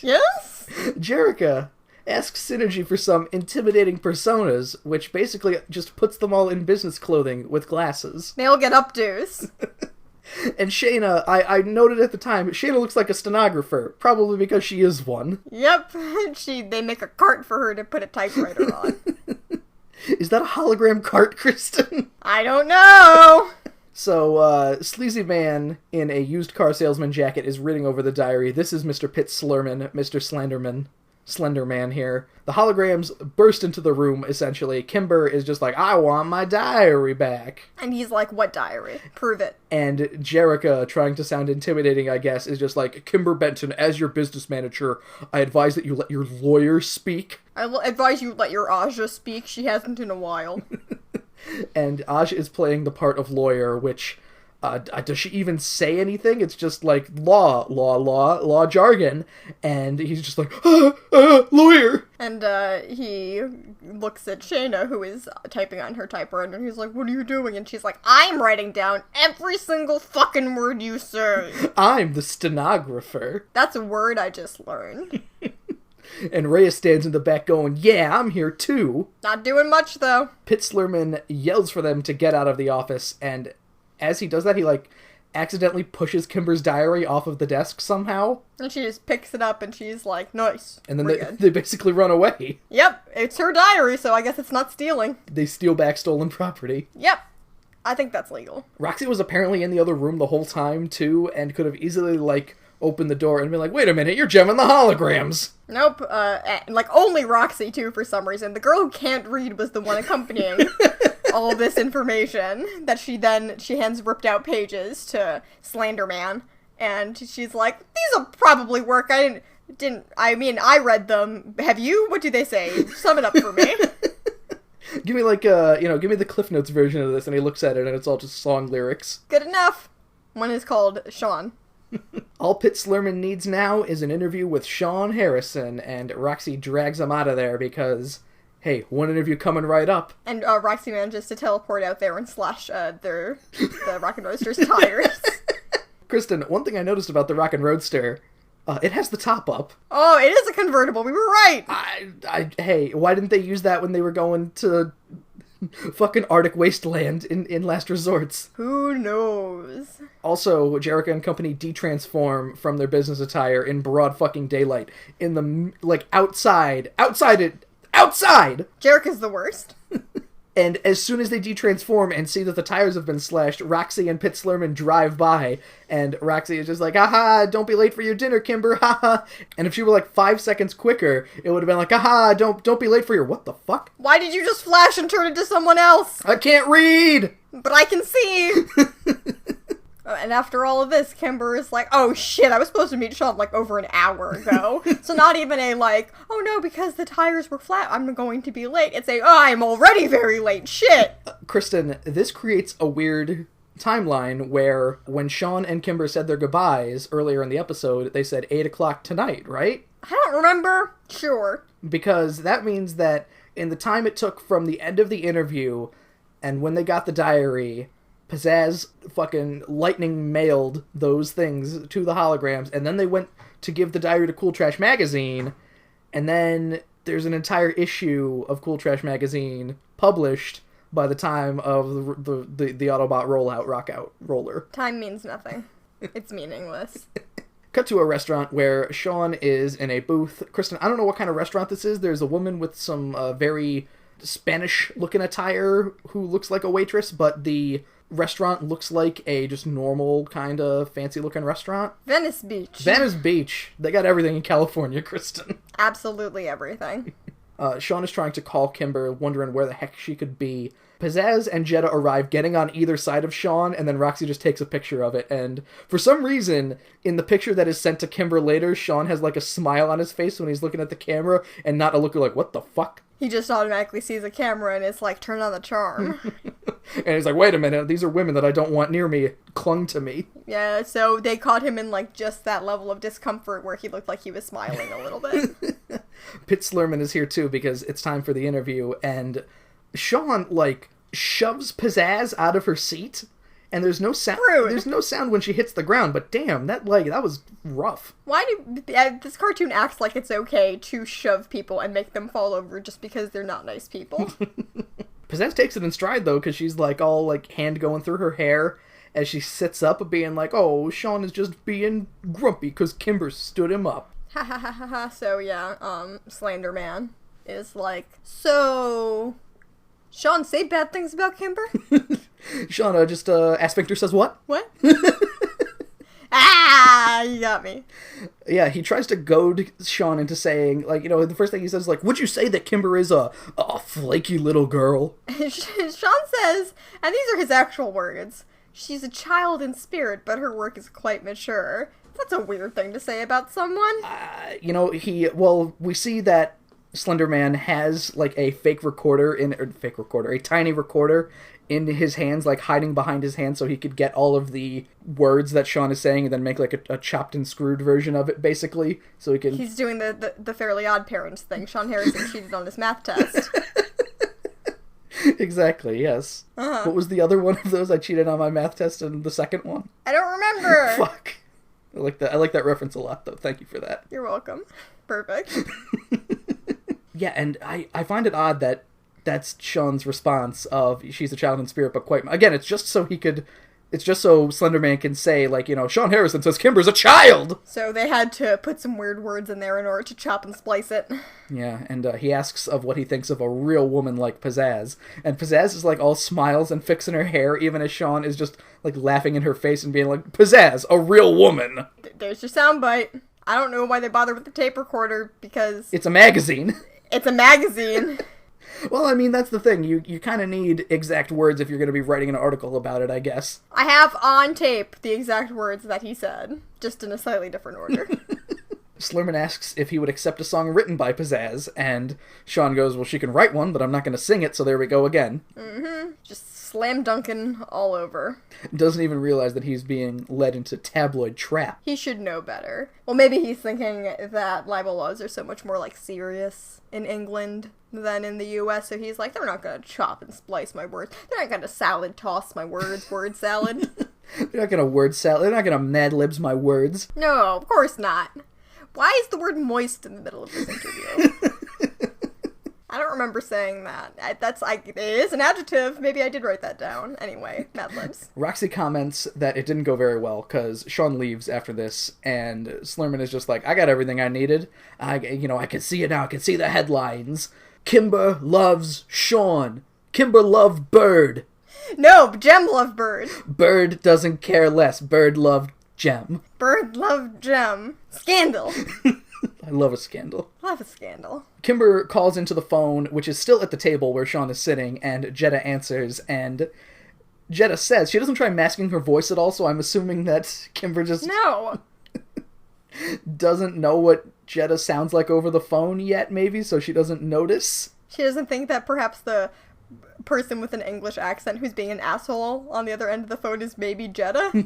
Yes? Jerica asks Synergy for some intimidating personas, which basically just puts them all in business clothing with glasses. They all get updos. And Shayna, I noted at the time, Shayna looks like a stenographer, probably because she is one. Yep. They make a cart for her to put a typewriter on. Is that a hologram cart, Kristen? I don't know! So, Sleazy Man in a used car salesman jacket is reading over the diary. This is Mr. Pitt Slurman, Mr. Slenderman here. The holograms burst into the room, essentially. Kimber is just like, I want my diary back. And he's like, what diary? Prove it. And Jerica, trying to sound intimidating, I guess, is just like, Kimber Benton, as your business manager, I advise that you let your lawyer speak. I advise you let your Aja speak. She hasn't in a while. And Aja is playing the part of lawyer, which... does she even say anything? It's just like law jargon, and he's just like, lawyer! And he looks at Shayna, who is typing on her typewriter, and he's like, what are you doing? And she's like, I'm writing down every single fucking word you say. I'm the stenographer. That's a word I just learned. And Rhea stands in the back going, yeah, I'm here too. Not doing much, though. Pitt Slurman yells for them to get out of the office, and as he does that, he, accidentally pushes Kimber's diary off of the desk somehow. And she just picks it up, and she's like, nice. And then they basically run away. Yep, it's her diary, so I guess it's not stealing. They steal back stolen property. Yep, I think that's legal. Roxy was apparently in the other room the whole time, too, and could have easily, opened the door and been like, wait a minute, you're gemming the holograms. Nope, only Roxy, too, for some reason. The girl who can't read was the one accompanying all of this information that she hands ripped out pages to Slenderman, and she's like, these will probably work. I read them. Have you? What do they say? Sum it up for me. Give me give me the Cliff Notes version of this, and he looks at it and it's all just song lyrics. Good enough. One is called Sean. All Pitt Slurman needs now is an interview with Sean Harrison, and Roxy drags him out of there because, hey, one interview coming right up. And Roxy manages to teleport out there and slash the Rockin' Roaster's tires. Kristen, one thing I noticed about the Rockin' Roadster, it has the top up. Oh, it is a convertible. We were right. Hey, why didn't they use that when they were going to fucking Arctic wasteland in Last Resorts? Who knows? Also, Jerica and company de-transform from their business attire in broad fucking daylight. In the, outside! Jerica's the worst. And as soon as they de-transform and see that the tires have been slashed, Roxy and Pitt Slurman drive by, and Roxy is just like, haha, don't be late for your dinner, Kimber, haha. And if she were 5 seconds quicker, it would have been like, haha, don't be late for your, what the fuck? Why did you just flash and turn into someone else? I can't read! But I can see! And after all of this, Kimber is like, oh shit, I was supposed to meet Sean over an hour ago. So not even a oh no, because the tires were flat, I'm going to be late. It's I'm already very late, shit! Kristen, this creates a weird timeline where when Sean and Kimber said their goodbyes earlier in the episode, they said 8 o'clock tonight, right? I don't remember. Sure. Because that means that in the time it took from the end of the interview and when they got the diary, Pizzazz fucking lightning mailed those things to the holograms, and then they went to give the diary to Cool Trash Magazine, and then there's an entire issue of Cool Trash Magazine published by the time of the Autobot roller. Time means nothing. It's meaningless. Cut to a restaurant where Sean is in a booth. Kristen, I don't know what kind of restaurant this is. There's a woman with some very Spanish-looking attire who looks like a waitress, but the restaurant looks like a just normal kind of fancy-looking restaurant. Venice Beach. Venice Beach. They got everything in California, Kristen. Absolutely everything. Sean is trying to call Kimber, wondering where the heck she could be. Pizzazz and Jetta arrive, getting on either side of Sean, and then Roxy just takes a picture of it. And for some reason, in the picture that is sent to Kimber later, Sean has a smile on his face when he's looking at the camera, and not a look like, what the fuck? He just automatically sees a camera and it's like, turn on the charm. And he's like, wait a minute, these are women that I don't want near me, clung to me. Yeah, so they caught him in like just that level of discomfort where he looked like he was smiling a little bit. Pitt Slurman is here too because it's time for the interview, and Sean, like, shoves Pizzazz out of her seat, and there's no sound. Rude. There's no sound when she hits the ground, but damn, that was rough. Why do this cartoon acts like it's okay to shove people and make them fall over just because they're not nice people? Pizzazz takes it in stride though, because she's like all like hand going through her hair as she sits up, being like, "Oh, Sean is just being grumpy because Kimber stood him up." Ha ha ha ha ha. So yeah, Slender Man is like, so Sean, say bad things about Kimber? Sean just asked Victor says what? What? Ah, you got me. Yeah, he tries to goad Sean into saying, like, you know, the first thing he says is like, would you say that Kimber is a flaky little girl? Sean says, and these are his actual words, she's a child in spirit, but her work is quite mature. That's a weird thing to say about someone. You know, we see that Slender Man has, like, a a tiny recorder in his hands, like, hiding behind his hand so he could get all of the words that Sean is saying and then make, like, a chopped and screwed version of it, basically, so he can... He's doing the Fairly Odd Parents thing. Sean Harrison cheated on his math test. Exactly, yes. Uh-huh. What was the other one of those? I cheated on my math test and the second one? I don't remember! Fuck. I like that reference a lot, though. Thank you for that. You're welcome. Perfect. Yeah, and I find it odd that that's Sean's response of she's a child in spirit, but quite... Again, it's just so Slender Man can say, like, you know, Sean Harrison says Kimber's a child! So they had to put some weird words in there in order to chop and splice it. Yeah, and he asks of what he thinks of a real woman like Pizzazz. And Pizzazz is, like, all smiles and fixing her hair, even as Sean is just, like, laughing in her face and being like, Pizzazz, a real woman! There's your soundbite. I don't know why they bothered with the tape recorder, because... It's a magazine. It's a magazine. Well, I mean, that's the thing. You kind of need exact words if you're going to be writing an article about it, I guess. I have on tape the exact words that he said, just in a slightly different order. Slurman asks if he would accept a song written by Pizzazz, and Sean goes, well, she can write one, but I'm not going to sing it, so there we go again. Mm-hmm. Just slam dunking all over. Doesn't even realize that he's being led into tabloid trap. He should know better. Well, maybe he's thinking that libel laws are so much more, like, serious in England than in the US, so he's like, they're not gonna chop and splice my words. They're not gonna salad toss my words, word salad. They're not gonna word salad. They're not gonna Mad Libs my words. No, of course not. Why is the word moist in the middle of this interview? I don't remember saying that. It is an adjective. Maybe I did write that down. Anyway, Mad Libs. Roxy comments that it didn't go very well, because Sean leaves after this, and Slurman is just like, I got everything I needed. I can see it now. I can see the headlines. Kimber loves Sean. Kimber loved Bird. No, Jem loved Bird. Bird doesn't care less. Bird loved Jem. Bird loved Jem. Scandal. I love a scandal. Love a scandal. Kimber calls into the phone, which is still at the table where Sean is sitting, and Jetta answers, and Jetta says, she doesn't try masking her voice at all, so I'm assuming that Kimber just... No. doesn't know what Jetta sounds like over the phone yet, maybe, so she doesn't notice. She doesn't think that perhaps the person with an English accent who's being an asshole on the other end of the phone is maybe Jetta.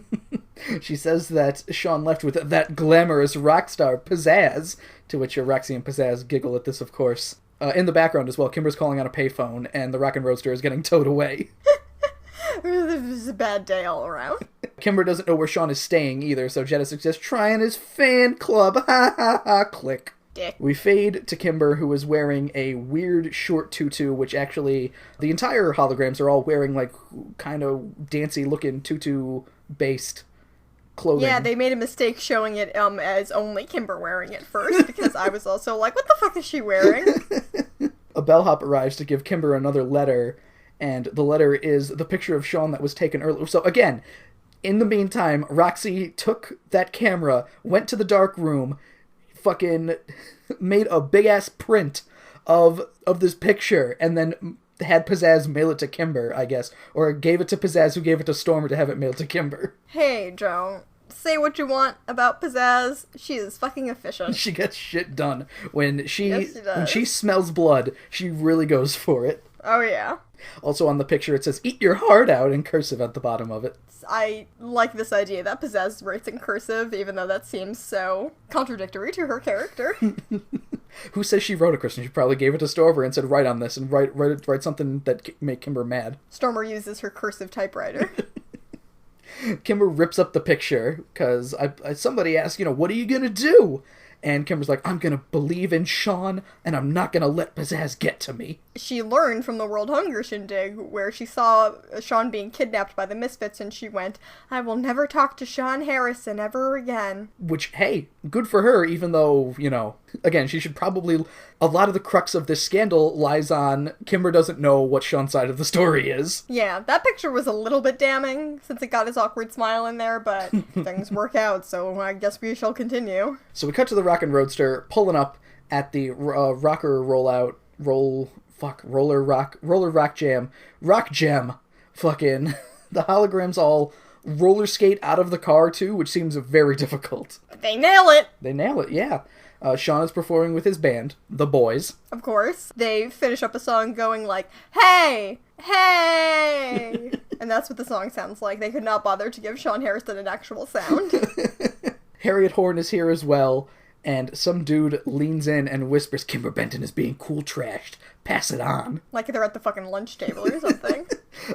She says that Sean left with that glamorous rock star, Pizzazz, to which Roxy and Pizzazz giggle at this, of course. In the background as well, Kimber's calling on a payphone, and the Rockin' Roadster is getting towed away. This is a bad day all around. Kimber doesn't know where Sean is staying either, so Jetta suggests trying his fan club. Ha ha ha, click. Dick. We fade to Kimber, who is wearing a weird short tutu, which actually, the entire holograms are all wearing, like, kind of dancy-looking tutu-based clothing. Yeah, they made a mistake showing it as only Kimber wearing it first, because I was also like, what the fuck is she wearing? A bellhop arrives to give Kimber another letter, and the letter is the picture of Sean that was taken earlier. So, again, in the meantime, Roxy took that camera, went to the dark room, fucking made a big-ass print of this picture, and then had Pizzazz mail it to Kimber, I guess. Or gave it to Pizzazz, who gave it to Stormer to have it mailed to Kimber. Hey, Joe. say what you want about Pizzazz, she is fucking efficient. She gets shit done. When she Yes, she does. when she smells blood, she really goes for it. Oh, yeah. Also on the picture it says, "Eat your heart out" in cursive at the bottom of it. I like this idea that Pizzazz writes in cursive, even though that seems so contradictory to her character. Who says she wrote it, Kristen? She probably gave it to Stover and said, "Write on this," and write something that make Kimber mad. Stormer uses her cursive typewriter. Kimber rips up the picture, because somebody asked, "What are you gonna do?" And Kimber's like, "I'm gonna believe in Sean, and I'm not gonna let Pizzazz get to me." She learned from the World Hunger Shindig, where she saw Sean being kidnapped by the Misfits, and she went, "I will never talk to Sean Harrison ever again." Which, hey, good for her, even though, again, she should probably... A lot of the crux of this scandal lies on Kimber doesn't know what Sean's side of the story is. Yeah, that picture was a little bit damning, since it got his awkward smile in there, but things work out, so I guess we shall continue. So we cut to the Rockin' Roadster pulling up at the rock jam. Fucking, the holograms all roller skate out of the car too, which seems very difficult. They nail it! They nail it, yeah. Sean is performing with his band, The Boys. Of course. They finish up a song going like, "Hey! Hey!" And that's what the song sounds like. They could not bother to give Sean Harrison an actual sound. Harriet Horn is here as well, and some dude leans in and whispers, "Kimber Benton is being cool trashed. Pass it on." Like they're at the fucking lunch table or something.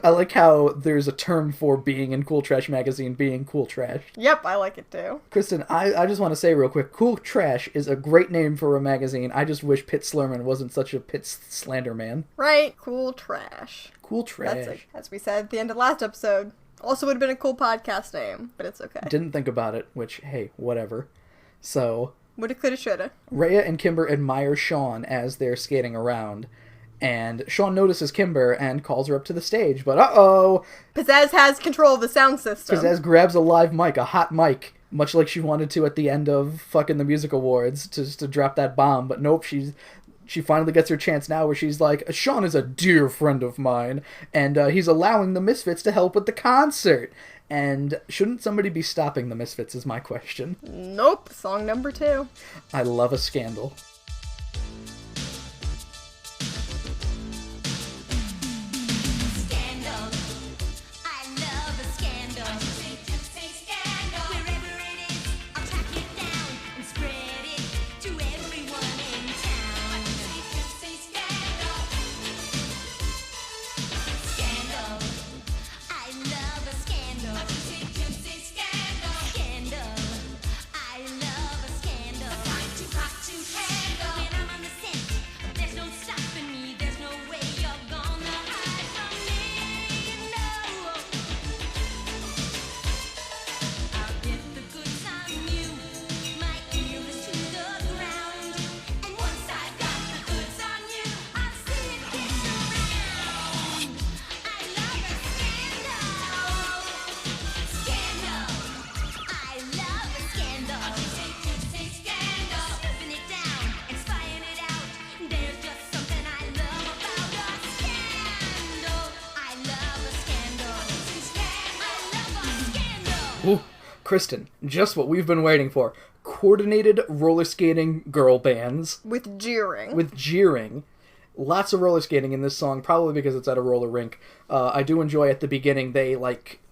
I like how there's a term for being in Cool Trash magazine, being cool trashed. Yep, I like it too. Kristen, I just want to say real quick, Cool Trash is a great name for a magazine. I just wish Pitt Slurman wasn't such a Pitt slander man. Right, cool trash. Cool Trash. That's like, as we said at the end of last episode. Also would have been a cool podcast name, but it's okay. Didn't think about it, which, hey, whatever. So... Woulda, coulda, shoulda. Rhea and Kimber admire Sean as they're skating around, and Sean notices Kimber and calls her up to the stage, but uh-oh! Pizzazz has control of the sound system. Pizzazz grabs a live mic, a hot mic, much like she wanted to at the end of fucking the music awards, to drop that bomb, but nope, she finally gets her chance now where she's like, "Sean is a dear friend of mine, and he's allowing the Misfits to help with the concert." And shouldn't somebody be stopping the Misfits is my question. Nope. Song number 2. I love a scandal. Ooh, Kristen, just what we've been waiting for. Coordinated roller skating girl bands. With jeering. With jeering. Lots of roller skating in this song, probably because it's at a roller rink. I do enjoy at the beginning, they,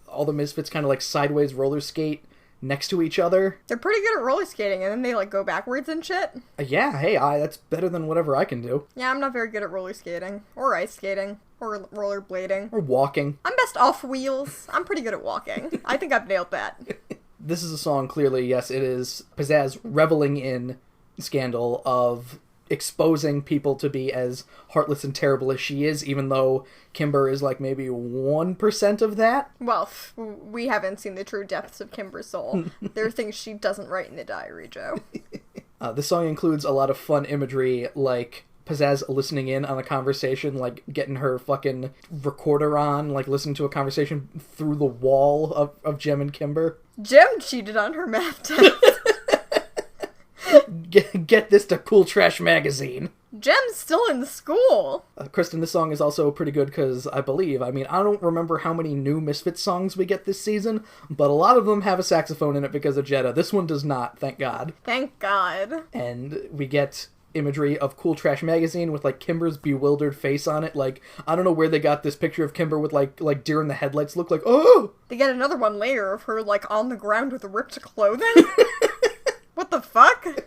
all the Misfits kind of, sideways roller skate next to each other. They're pretty good at roller skating, and then they, go backwards and shit. Yeah, hey, that's better than whatever I can do. Yeah, I'm not very good at roller skating. Or ice skating. Or roller blading. Or walking. I'm best off wheels. I'm pretty good at walking. I think I've nailed that. This is a song, clearly, yes, it is Pizzazz reveling in scandal of exposing people to be as heartless and terrible as she is, even though Kimber is maybe 1% of that. Well, we haven't seen the true depths of Kimber's soul. There are things she doesn't write in the diary, Joe. This song includes a lot of fun imagery, like Pizzazz listening in on a conversation, getting her fucking recorder on, listening to a conversation through the wall of Jem and Kimber. Jem cheated on her math test. Get this to Cool Trash magazine. Jem's still in school. Kristen, this song is also pretty good because I don't remember how many new Misfits songs we get this season, but a lot of them have a saxophone in it because of Jetta. This one does not, thank God. Thank God. And we get imagery of Cool Trash Magazine with, like, Kimber's bewildered face on it. Like, I don't know where they got this picture of Kimber with, like deer in the headlights look like, oh! They get another one later of her, like, on the ground with ripped clothing. What the fuck?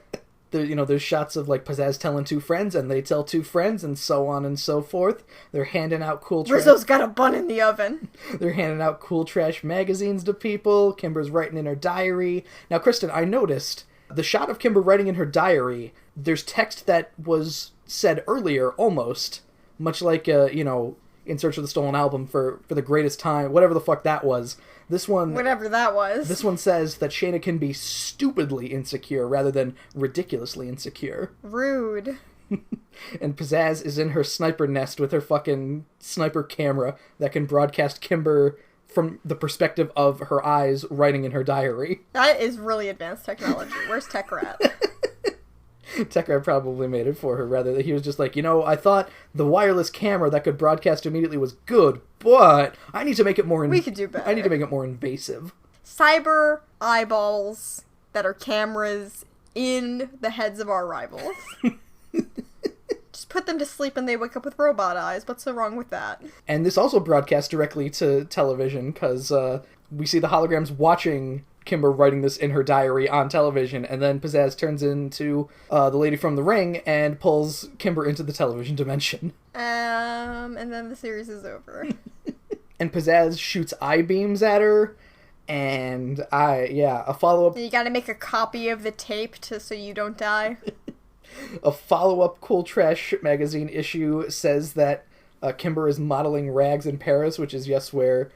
There's shots of, like, Pizzazz telling two friends, and they tell two friends, and so on and so forth. They're handing out cool trash. Rizzo's got a bun in the oven. They're handing out Cool Trash magazines to people. Kimber's writing in her diary. Now, Kristen, I noticed the shot of Kimber writing in her diary, there's text that was said earlier, almost, much like, In Search of the Stolen Album for the greatest time, whatever the fuck that was. Whatever that was. This one says that Shayna can be stupidly insecure rather than ridiculously insecure. Rude. And Pizzazz is in her sniper nest with her fucking sniper camera that can broadcast Kimber from the perspective of her eyes writing in her diary. That is really advanced technology. Where's Tech Rat? Tech Rat probably made it for her, rather that he was just like, I thought the wireless camera that could broadcast immediately was good, but I need to make it more... We could do better. I need to make it more invasive. Cyber eyeballs that are cameras in the heads of our rivals. Just put them to sleep and they wake up with robot eyes. What's so wrong with that? And this also broadcasts directly to television, because we see the holograms watching Kimber writing this in her diary on television, and then Pizzazz turns into the lady from The Ring and pulls Kimber into the television dimension. And then the series is over. And Pizzazz shoots eye beams at her, and a follow-up... You gotta make a copy of the tape so you don't die. A follow-up Cool Trash magazine issue says that Kimber is modeling rags in Paris, which is, yes, where...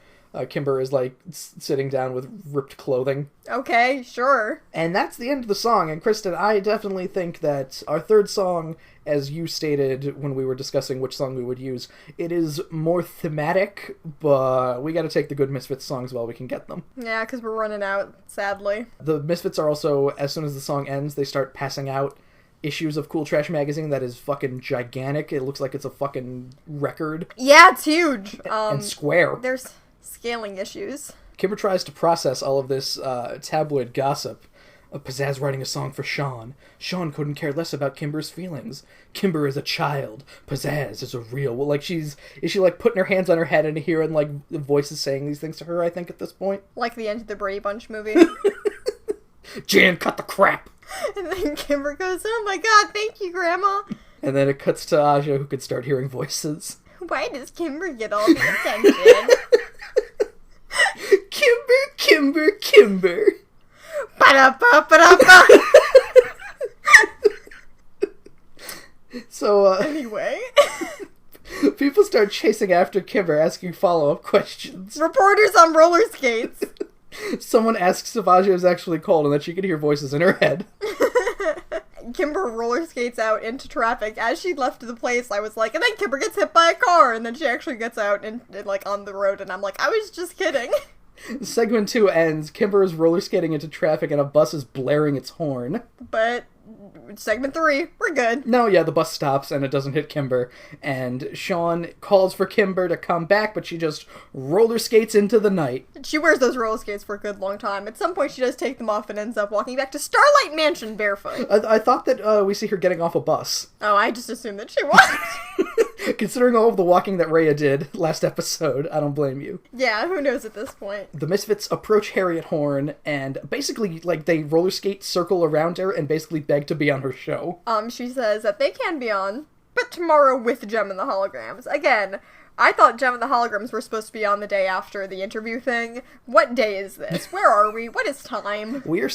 Kimber is, like, sitting down with ripped clothing. Okay, sure. And that's the end of the song. And Kristen, I definitely think that our third song, as you stated when we were discussing which song we would use, it is more thematic, but we gotta take the good Misfits songs while we can get them. Yeah, because we're running out, sadly. The Misfits are also, as soon as the song ends, they start passing out issues of Cool Trash magazine that is fucking gigantic. It looks like it's a fucking record. Yeah, it's huge. And square. There's... scaling issues. Kimber tries to process all of this tabloid gossip of Pizzazz writing a song for Sean. Sean couldn't care less about Kimber's feelings. Kimber is a child. Pizzazz is a real... Well, like, is she, like, putting her hands on her head and hearing, like, voices saying these things to her, I think, at this point? Like the end of the Brady Bunch movie. Jan, cut the crap! And then Kimber goes, oh my god, thank you, Grandma! And then it cuts to Aja, who could start hearing voices. Why does Kimber get all the attention? Kimber. Ba-da-ba-ba-da-ba. So, anyway. People start chasing after Kimber, asking follow-up questions. Reporters on roller skates. Someone asks if Aja is actually cold and that she can hear voices in her head. Kimber roller skates out into traffic. As she left the place, I was like, and then Kimber gets hit by a car, and then she actually gets out and like, on the road, and I'm like, I was just kidding. Segment 2 ends. Kimber is roller skating into traffic, and a bus is blaring its horn. But segment 3, we're good. No, yeah, the bus stops, and it doesn't hit Kimber, and Sean calls for Kimber to come back, but she just roller skates into the night. She wears those roller skates for a good long time. At some point, she does take them off and ends up walking back to Starlight Mansion barefoot. I thought that we see her getting off a bus. Oh, I just assumed that she was. Considering all of the walking that Rhea did last episode, I don't blame you. Yeah, who knows at this point. The Misfits approach Harriet Horn, and basically, like, they roller skate, circle around her, and basically beg to be on her show. She says that they can be on, but tomorrow with Gem and the Holograms. Again, I thought Gem and the Holograms were supposed to be on the day after the interview thing. What day is this? Where are we? What is time? This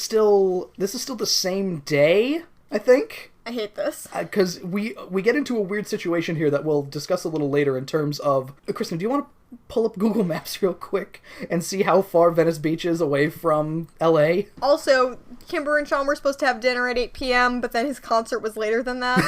is still the same day, I think. I hate this. Because we get into a weird situation here that we'll discuss a little later in terms of... Kristen, do you want to pull up Google Maps real quick and see how far Venice Beach is away from L.A.? Also, Kimber and Sean were supposed to have dinner at 8 p.m., but then his concert was later than that.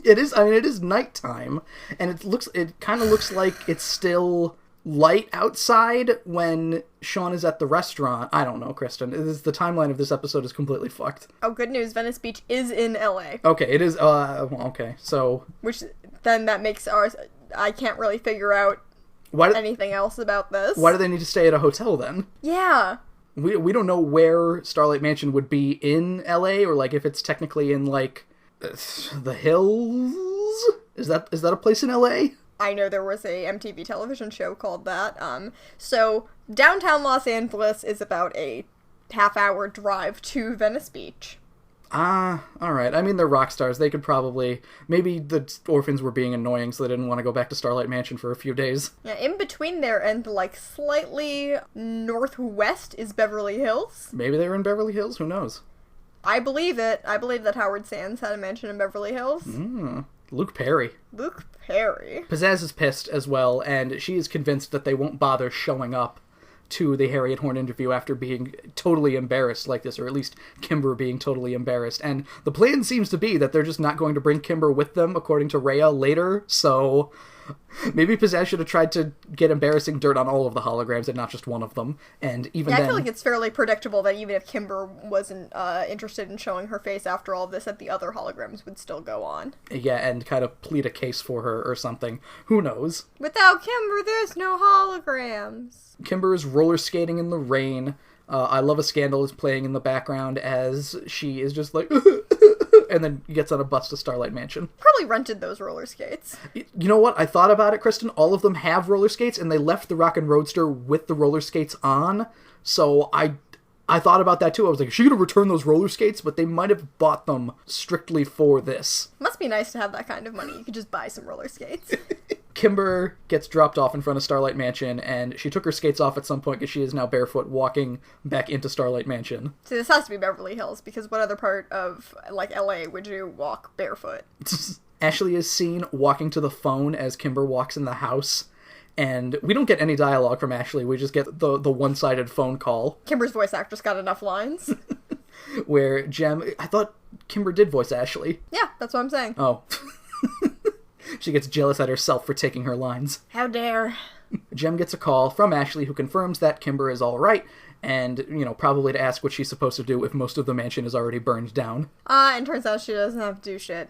It is nighttime, and it kind of looks like it's still light outside when Sean is at the restaurant. I don't know, Kristen. The timeline of this episode is completely fucked. Oh, good news. Venice Beach is in LA. Okay, it is, okay, so... Which, then that makes ours... I can't really figure out anything else about this. Why do they need to stay at a hotel, then? Yeah. We don't know where Starlight Mansion would be in LA, or, like, if it's technically in, like, the hills? Is that a place in LA? I know there was a MTV television show called that. So, downtown Los Angeles is about a half-hour drive to Venice Beach. Alright. I mean, they're rock stars. They could probably... Maybe the orphans were being annoying, so they didn't want to go back to Starlight Mansion for a few days. Yeah, in between there and, like, slightly northwest is Beverly Hills. Maybe they were in Beverly Hills? Who knows? I believe it. I believe that Howard Sands had a mansion in Beverly Hills. Luke Perry. Luke Perry. Pizzazz is pissed as well, and she is convinced that they won't bother showing up to the Harriet Horn interview after being totally embarrassed like this, or at least Kimber being totally embarrassed. And the plan seems to be that they're just not going to bring Kimber with them, according to Rhea later, so... Maybe Pizzazz should have tried to get embarrassing dirt on all of the holograms and not just one of them. And even then... I feel like it's fairly predictable that even if Kimber wasn't interested in showing her face after all this, that the other holograms would still go on. Yeah, and kind of plead a case for her or something. Who knows? Without Kimber, there's no holograms. Kimber is roller skating in the rain. I Love a Scandal is playing in the background as she is just like... and then gets on a bus to Starlight Mansion. Probably rented those roller skates. You know what? I thought about it, Kristen. All of them have roller skates, and they left the Rockin' Roadster with the roller skates on. So I thought about that too. I was like, is she gonna return those roller skates? But they might have bought them strictly for this. Must be nice to have that kind of money. You could just buy some roller skates. Kimber gets dropped off in front of Starlight Mansion, and she took her skates off at some point because she is now barefoot walking back into Starlight Mansion. So this has to be Beverly Hills, because what other part of, like, LA would you walk barefoot? Ashley is seen walking to the phone as Kimber walks in the house, and we don't get any dialogue from Ashley. We just get the one-sided phone call. Kimber's voice actress got enough lines. Where I thought Kimber did voice Ashley. Yeah, that's what I'm saying. Oh. She gets jealous at herself for taking her lines. How dare. Jem gets a call from Ashley who confirms that Kimber is all right, and, probably to ask what she's supposed to do if most of the mansion is already burned down. And turns out she doesn't have to do shit.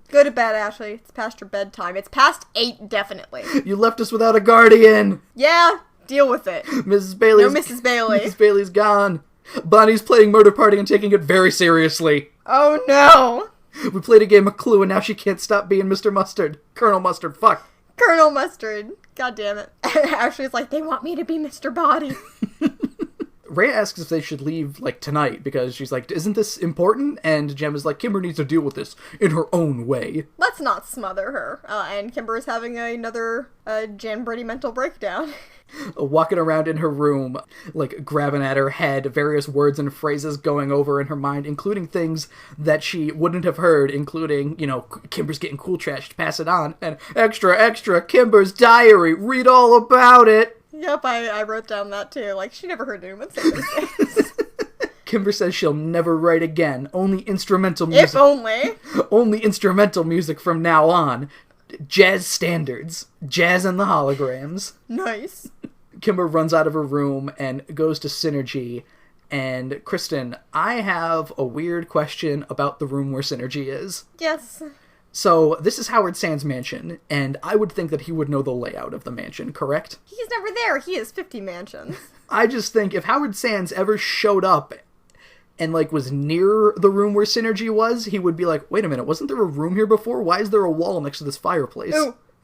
Go to bed, Ashley. It's past your bedtime. It's past 8, definitely. You left us without a guardian! Yeah, deal with it. Mrs. Bailey's... No, Mrs. Bailey. Mrs. Bailey's gone. Bonnie's playing Murder Party and taking it very seriously. Oh, no! We played a game of Clue, and now she can't stop being Mr. Mustard. Colonel Mustard, fuck. Colonel Mustard. God damn it. Ashley's like, they want me to be Mr. Body. Rhea asks if they should leave, tonight, because she's like, isn't this important? And Jem is like, Kimber needs to deal with this in her own way. Let's not smother her. And Kimber is having another Jan Brady mental breakdown. Walking around in her room, grabbing at her head, various words and phrases going over in her mind, including things that she wouldn't have heard, including, Kimber's getting cool trashed, pass it on, and extra, extra, Kimber's diary, read all about it. Yep, I wrote down that too. She never heard anyone say those things. Kimber says she'll never write again. Only instrumental music. If only. Only instrumental music from now on. Jazz standards. Jazz and the holograms. Nice. Kimber runs out of her room and goes to Synergy. And, Kristen, I have a weird question about the room where Synergy is. Yes. So, this is Howard Sands' mansion, and I would think that he would know the layout of the mansion, correct? He's never there. He has 50 mansions. I just think if Howard Sands ever showed up and, was near the room where Synergy was, he would be like, wait a minute, wasn't there a room here before? Why is there a wall next to this fireplace?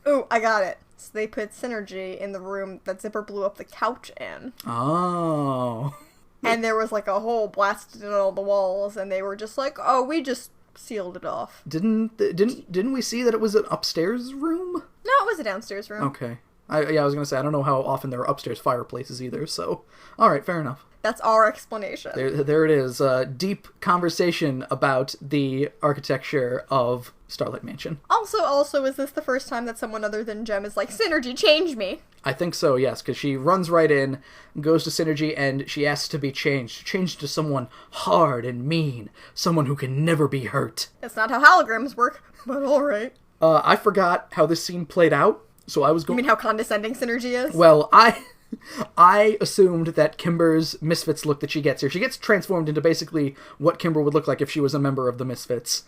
Ooh, I got it. So they put Synergy in the room that Zipper blew up the couch in. Oh. And there was, a hole blasted in all the walls, and they were just like, oh, we just sealed it off. Didn't we see that it was an upstairs room? No, it was a downstairs room. Okay. I was going to say, I don't know how often there are upstairs fireplaces either, so... Alright, fair enough. That's our explanation. There it is. Deep conversation about the architecture of Starlight Mansion. Also, is this the first time that someone other than Jem is like, Synergy, change me? I think so, yes, because she runs right in, goes to Synergy, and she asks to be changed. Changed to someone hard and mean. Someone who can never be hurt. That's not how holograms work, but alright. I forgot how this scene played out. So I was You going... mean how condescending Synergy is? Well, I assumed that Kimber's Misfits look that she gets here. She gets transformed into basically what Kimber would look like if she was a member of the Misfits.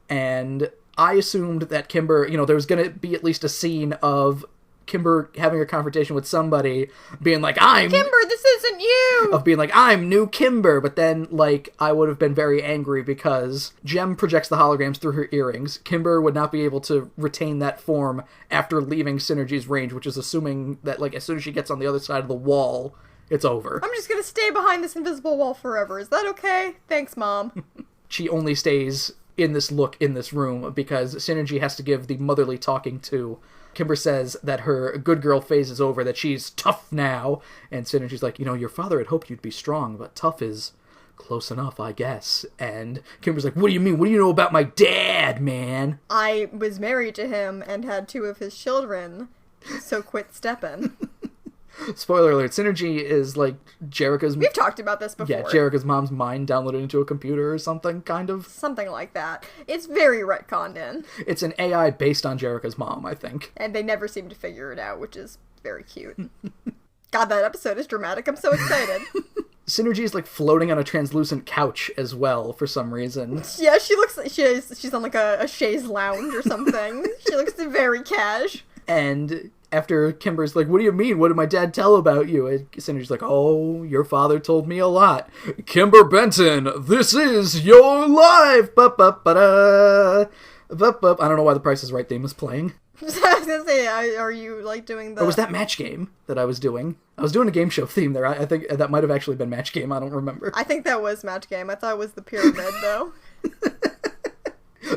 And I assumed that Kimber, there was going to be at least a scene of Kimber having a confrontation with somebody, being like, Kimber, this isn't you! Of being like, I'm new Kimber, but then, I would have been very angry because Jem projects the holograms through her earrings. Kimber would not be able to retain that form after leaving Synergy's range, which is assuming that, as soon as she gets on the other side of the wall, it's over. I'm just gonna stay behind this invisible wall forever. Is that okay? Thanks, Mom. She only stays in this look in this room because Synergy has to give the motherly talking to. Kimber says that her good girl phase is over, that she's tough now, and Synergy's like, your father had hoped you'd be strong, but tough is close enough, I guess. And Kimber's like, what do you mean? What do you know about my dad, man? I was married to him and had 2 of his children, so quit steppin'. Spoiler alert, Synergy is Jerica's... We've talked about this before. Yeah, Jerica's mom's mind downloaded into a computer or something, kind of. Something like that. It's very retconned in. It's an AI based on Jerica's mom, I think. And they never seem to figure it out, which is very cute. God, that episode is dramatic. I'm so excited. Synergy is floating on a translucent couch as well for some reason. Yeah, she looks like she's on a chaise lounge or something. She looks very cash. And after Kimber's like, what do you mean? What did my dad tell about you? And Synergy's like, oh, your father told me a lot. Kimber Benton, this is your life! Ba-ba-ba-da. Ba-ba. I don't know why the Price is Right theme is playing. I was gonna say, are you doing the... Or was that Match Game that I was doing? I was doing a game show theme there. I think that might have actually been Match Game. I don't remember. I think that was Match Game. I thought it was the pyramid, though.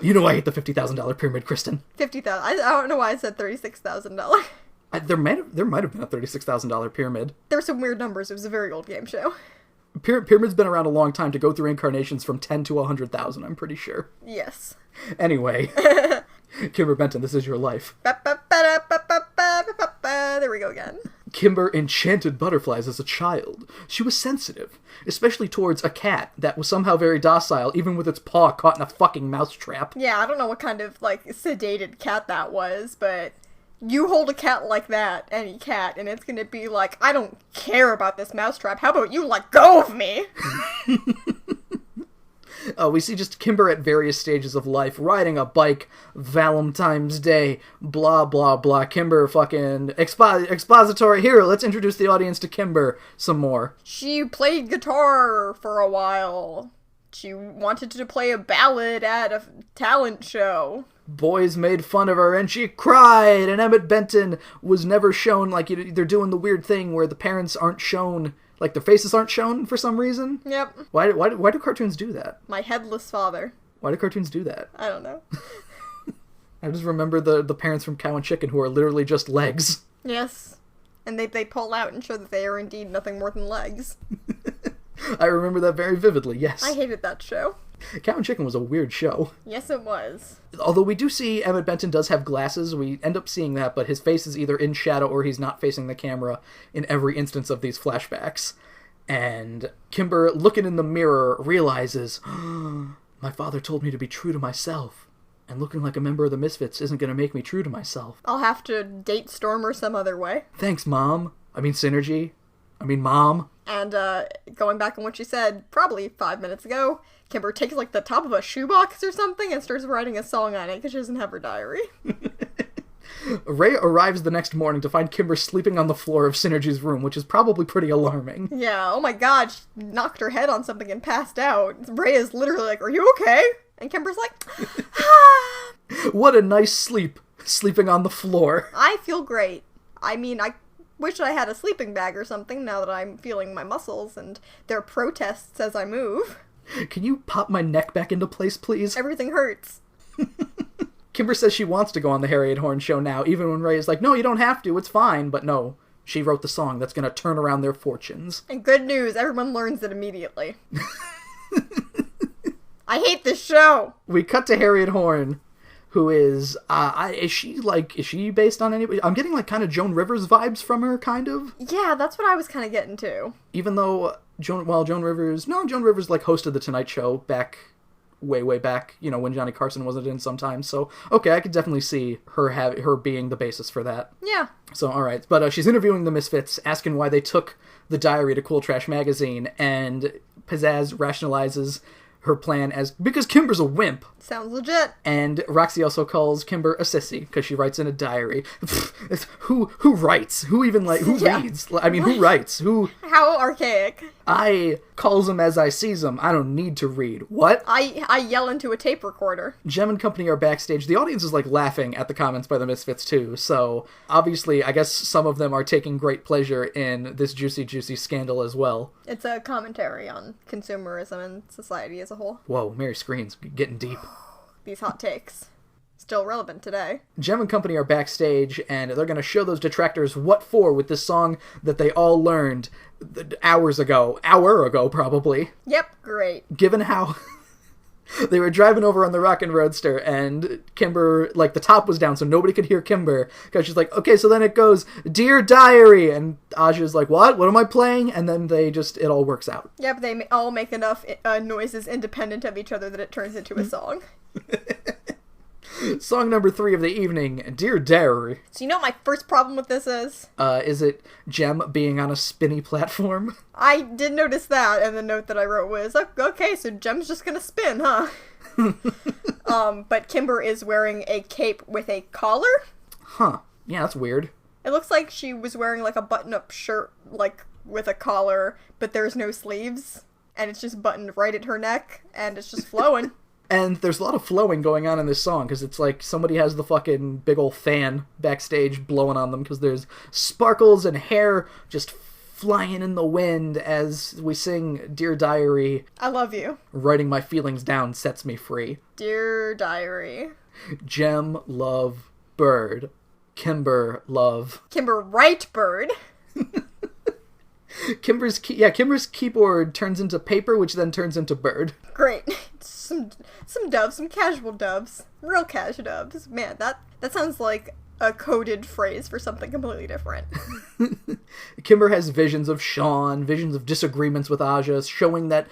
You know I hate the $50,000 pyramid, Kristen. $50,000. I don't know why I said $36,000. There might have been a $36,000 pyramid. There were some weird numbers. It was a very old game show. Pyramid's been around a long time to go through incarnations from 10 to 100,000, I'm pretty sure. Yes. Anyway. Kimber Benton, this is your life. There we go again. Kimber enchanted butterflies as a child. She was sensitive, especially towards a cat that was somehow very docile, even with its paw caught in a fucking mousetrap. Yeah, I don't know what kind of, sedated cat that was, but you hold a cat like that, any cat, and it's gonna be like, I don't care about this mousetrap, how about you let go of me? We see just Kimber at various stages of life, riding a bike, Valentine's Day, blah, blah, blah. Kimber fucking expository. Here, let's introduce the audience to Kimber some more. She played guitar for a while. She wanted to play a ballad at a talent show. Boys made fun of her and she cried, and Emmett Benton was never shown, they're doing the weird thing where the parents aren't shown... their faces aren't shown for some reason? Yep. Why do cartoons do that? My headless father. Why do cartoons do that? I don't know. I just remember the parents from Cow and Chicken who are literally just legs. Yes. And they pull out and show that they are indeed nothing more than legs. I remember that very vividly, yes. I hated that show. Cow and Chicken was a weird show. Yes, it was. Although we do see Emmett Benton does have glasses, we end up seeing that, but his face is either in shadow or he's not facing the camera in every instance of these flashbacks. And Kimber, looking in the mirror, realizes, my father told me to be true to myself, and looking like a member of the Misfits isn't going to make me true to myself. I'll have to date Stormer some other way. Thanks, Mom. I mean, Synergy. I mean, Mom. And, going back on what she said probably 5 minutes ago, Kimber takes, the top of a shoebox or something and starts writing a song on it because she doesn't have her diary. Ray arrives the next morning to find Kimber sleeping on the floor of Synergy's room, which is probably pretty alarming. Yeah, oh my god, she knocked her head on something and passed out. Ray is literally like, are you okay? And Kimber's like, ah. What a nice sleep, sleeping on the floor. I feel great. I mean, I wish I had a sleeping bag or something now that I'm feeling my muscles and there are protests as I move. Can you pop my neck back into place, please? Everything hurts. Kimber says she wants to go on the Harriet Horn show now, even when Ray is like, no, you don't have to, it's fine. But no, she wrote the song that's going to turn around their fortunes. And good news, everyone learns it immediately. I hate this show! We cut to Harriet Horn, who is, is she based on anybody? I'm getting kind of Joan Rivers vibes from her, kind of. Yeah, that's what I was kind of getting to. Even though Joan Rivers hosted The Tonight Show back way back, when Johnny Carson wasn't in sometimes. So, okay, I could definitely see her being the basis for that. Yeah. So, all right. But she's interviewing the Misfits, asking why they took the diary to Cool Trash magazine, and Pizzazz rationalizes her plan as because Kimber's a wimp. Sounds legit. And Roxy also calls Kimber a sissy because she writes in a diary. Who writes? Who even who reads? I mean, who writes? Who? How archaic. I calls them as I sees them. I don't need to read. What? I yell into a tape recorder. Jem and company are backstage. The audience is laughing at the comments by the Misfits too. So obviously, I guess some of them are taking great pleasure in this juicy scandal as well. It's a commentary on consumerism and society as a whole. Whoa, Mary Screen's getting deep. These hot takes. Still relevant today. Jem and company are backstage, and they're going to show those detractors what for with this song that they all learned hour ago probably. Yep, great. Given how they were driving over on the Rockin' Roadster, and Kimber, the top was down, so nobody could hear Kimber, because she's like, okay, so then it goes, Dear Diary, and Aja's like, what am I playing? And then it all works out. Yep, they all make enough noises independent of each other that it turns into a song. Song number 3 of the evening, Dear Diary. So you know what my first problem with this is? Is it Jem being on a spinny platform? I did notice that, and the note that I wrote was, okay, so Jem's just gonna spin, huh? But Kimber is wearing a cape with a collar. Huh. Yeah, that's weird. It looks like she was wearing, a button-up shirt, with a collar, but there's no sleeves, and it's just buttoned right at her neck, and it's just flowing. And there's a lot of flowing going on in this song, because it's somebody has the fucking big old fan backstage blowing on them, because there's sparkles and hair just flying in the wind as we sing Dear Diary. I love you. Writing my feelings down sets me free. Dear Diary. Jem love bird. Kimber love. Kimber right bird. Kimber's keyboard turns into paper, which then turns into bird. Great. Some doves, some casual doves. Real casual doves. Man, that sounds like a coded phrase for something completely different. Kimber has visions of Sean, visions of disagreements with Aja, showing that,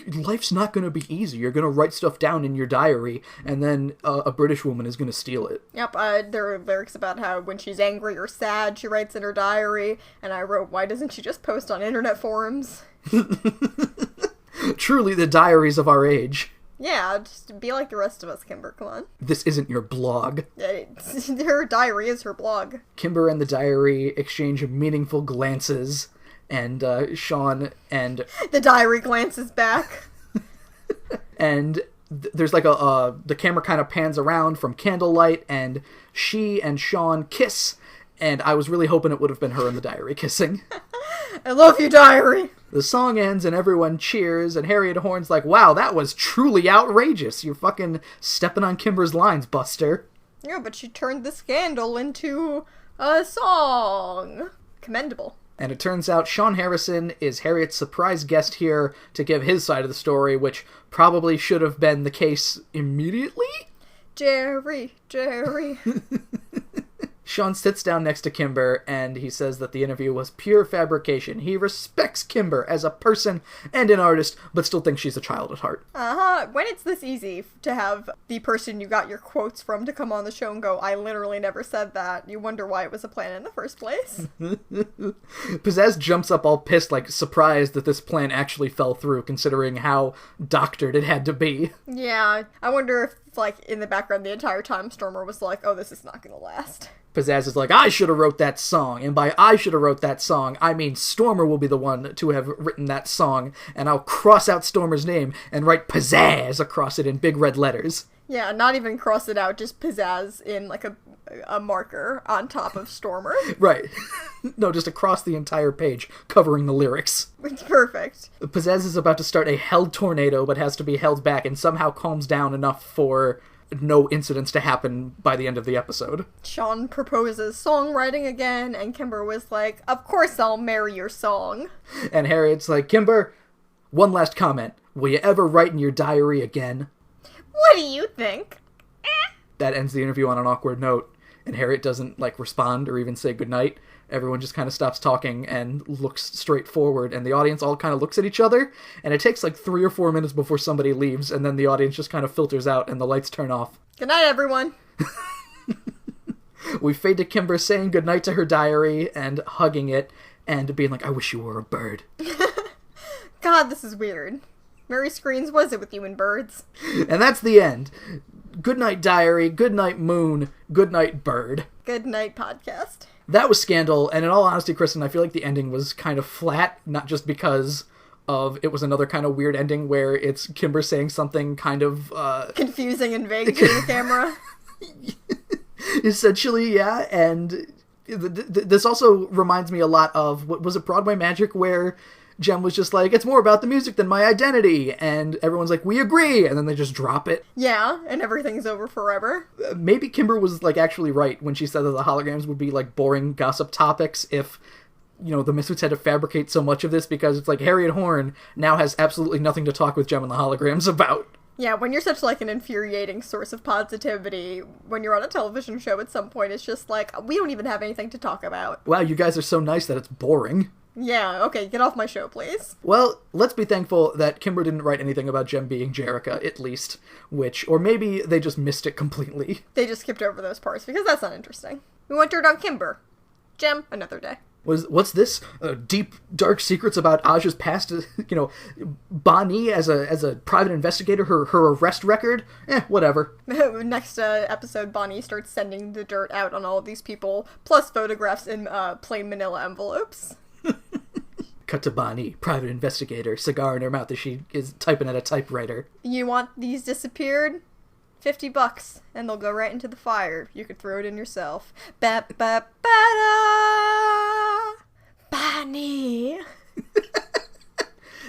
life's not going to be easy. You're going to write stuff down in your diary, and then a British woman is going to steal it. Yep, there are lyrics about how when she's angry or sad, she writes in her diary, and I wrote, why doesn't she just post on internet forums? Truly the diaries of our age. Yeah, just be like the rest of us, Kimber, come on. This isn't your blog. Her diary is her blog. Kimber and the diary exchange meaningful glances, and Sean and... The diary glances back. And there's the camera kind of pans around from candlelight, and she and Sean kiss, and I was really hoping it would have been her in the diary kissing. I love you, diary! The song ends and everyone cheers, and Harriet Horn's like, wow, that was truly outrageous. You're fucking stepping on Kimber's lines, Buster. Yeah, but she turned the scandal into a song. Commendable. And it turns out Sean Harrison is Harriet's surprise guest here to give his side of the story, which probably should have been the case immediately? Jerry. Sean sits down next to Kimber, and he says that the interview was pure fabrication. He respects Kimber as a person and an artist, but still thinks she's a child at heart. Uh-huh. When it's this easy to have the person you got your quotes from to come on the show and go, I literally never said that, you wonder why it was a plan in the first place. Pizzazz jumps up all pissed, surprised that this plan actually fell through, considering how doctored it had to be. Yeah, I wonder if, in the background the entire time Stormer was like, oh, this is not gonna last. Pizzazz is like, I should have wrote that song, and by I should have wrote that song, I mean Stormer will be the one to have written that song, and I'll cross out Stormer's name and write Pizzazz across it in big red letters. Yeah, not even cross it out, just Pizzazz in a marker on top of Stormer. Right. No, just across the entire page, covering the lyrics. It's perfect. Pizzazz is about to start a hell tornado, but has to be held back, and somehow calms down enough for no incidents to happen by the end of the episode. Sean proposes songwriting again, and Kimber was like, of course I'll marry your song. And Harriet's like, Kimber, one last comment. Will you ever write in your diary again? What do you think? That ends the interview on an awkward note, and Harriet doesn't, respond or even say goodnight. everyone just kind of stops talking and looks straight forward, and the audience all kind of looks at each other, and it takes like 3 or 4 minutes before somebody leaves, and then the audience just kind of filters out and the lights turn off. Good night, everyone. We fade to Kimber saying goodnight to her diary and hugging it and being like, I wish you were a bird. God, this is weird. Merry screens, was it with you and birds? And that's the end. Good night, diary. Good night, moon. Good night, bird. Good night, podcast. That was Scandal, and in all honesty, Kristen, I feel like the ending was kind of flat, not just because of it was another kind of weird ending where it's Kimber saying something kind of... confusing and vague to the camera. Essentially, yeah, and this also reminds me a lot of, what was it, Broadway Magic, where Jem was just like, it's more about the music than my identity, and everyone's like, we agree, and then they just drop it. Yeah, and everything's over forever. Maybe Kimber was, like, actually right when she said that the holograms would be, like, boring gossip topics if, you know, the Misfits had to fabricate so much of this, because it's like Harriet Horn now has absolutely nothing to talk with Jem and the holograms about. Yeah, when you're such, like, an infuriating source of positivity, when you're on a television show at some point, it's just like, we don't even have anything to talk about. Wow, you guys are so nice that it's boring. Yeah, okay, get off my show, please. Well, let's be thankful that Kimber didn't write anything about Jem being Jerrica, at least, or maybe they just missed it completely. They just skipped over those parts, because that's not interesting. We want dirt on Kimber. Jem, another day. What's this? Deep, dark secrets about Aja's past, you know, Bonnie as a private investigator, her arrest record? Whatever. Next episode, Bonnie starts sending the dirt out on all of these people, plus photographs in plain manila envelopes. Cut to Bonnie, private investigator, cigar in her mouth as she is typing at a typewriter. You want these disappeared? $50, and they'll go right into the fire. You could throw it in yourself. Ba-ba-ba-da! Bonnie!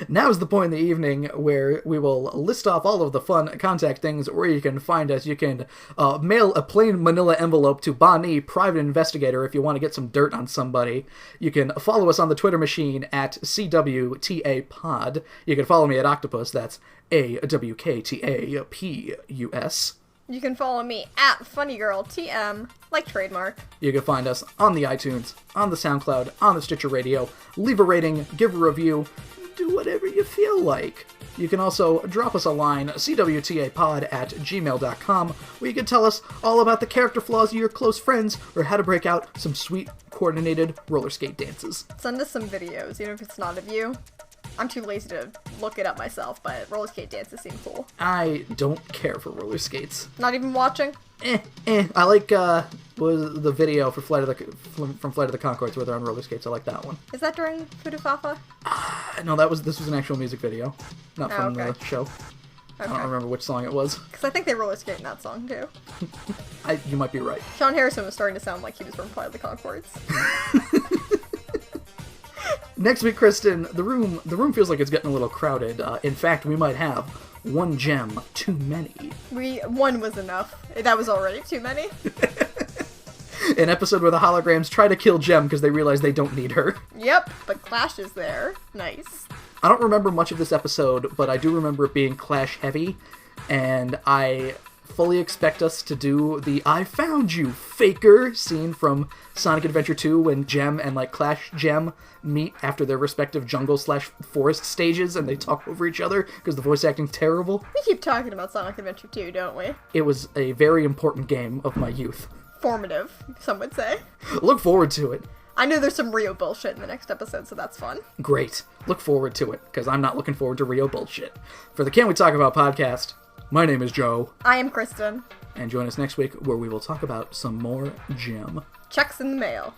Now is the point in the evening where we will list off all of the fun contact things where you can find us. You can mail a plain manila envelope to Bonnie, private investigator, if you want to get some dirt on somebody. You can follow us on the Twitter machine at CWTAPod. You can follow me at Octopus, that's AWKTAPUS. You can follow me at FunnyGirlTM, like trademark. You can find us on the iTunes, on the SoundCloud, on the Stitcher Radio. Leave a rating, give a review, do whatever you feel like. You can also drop us a line, cwtapod@gmail.com, where you can tell us all about the character flaws of your close friends, or how to break out some sweet, coordinated roller skate dances. Send us some videos, even if it's not of you. I'm too lazy to look it up myself, but roller skate dances seem cool. I don't care for roller skates. Not even watching? I like, was the video for from Flight of the Conchords where they're on roller skates. I like that one. Is that during Fudufafa? No, this was an actual music video, not from the show. Okay. I don't remember which song it was. Because I think they roller skate in that song, too. You might be right. Sean Harrison was starting to sound like he was from Flight of the Conchords. Next week, Kristen, the room feels like it's getting a little crowded. In fact, we might have one gem too many. One was enough. That was already too many. An episode where the holograms try to kill Jem because they realize they don't need her. Yep, but Clash is there. Nice. I don't remember much of this episode, but I do remember it being Clash heavy, and I fully expect us to do the I found you, faker scene from Sonic Adventure 2 when Jem and, like, Clash Jem meet after their respective jungle/forest stages and they talk over each other because the voice acting's terrible. We keep talking about Sonic Adventure 2, don't we? It was a very important game of my youth. Formative, some would say. Look forward to it. I know there's some Rio bullshit in the next episode, so that's fun. Great. Look forward to it, because I'm not looking forward to Rio bullshit. For the Can We Talk About podcast, my name is Joe. I am Kristen. And join us next week where we will talk about some more Jem. Checks in the mail.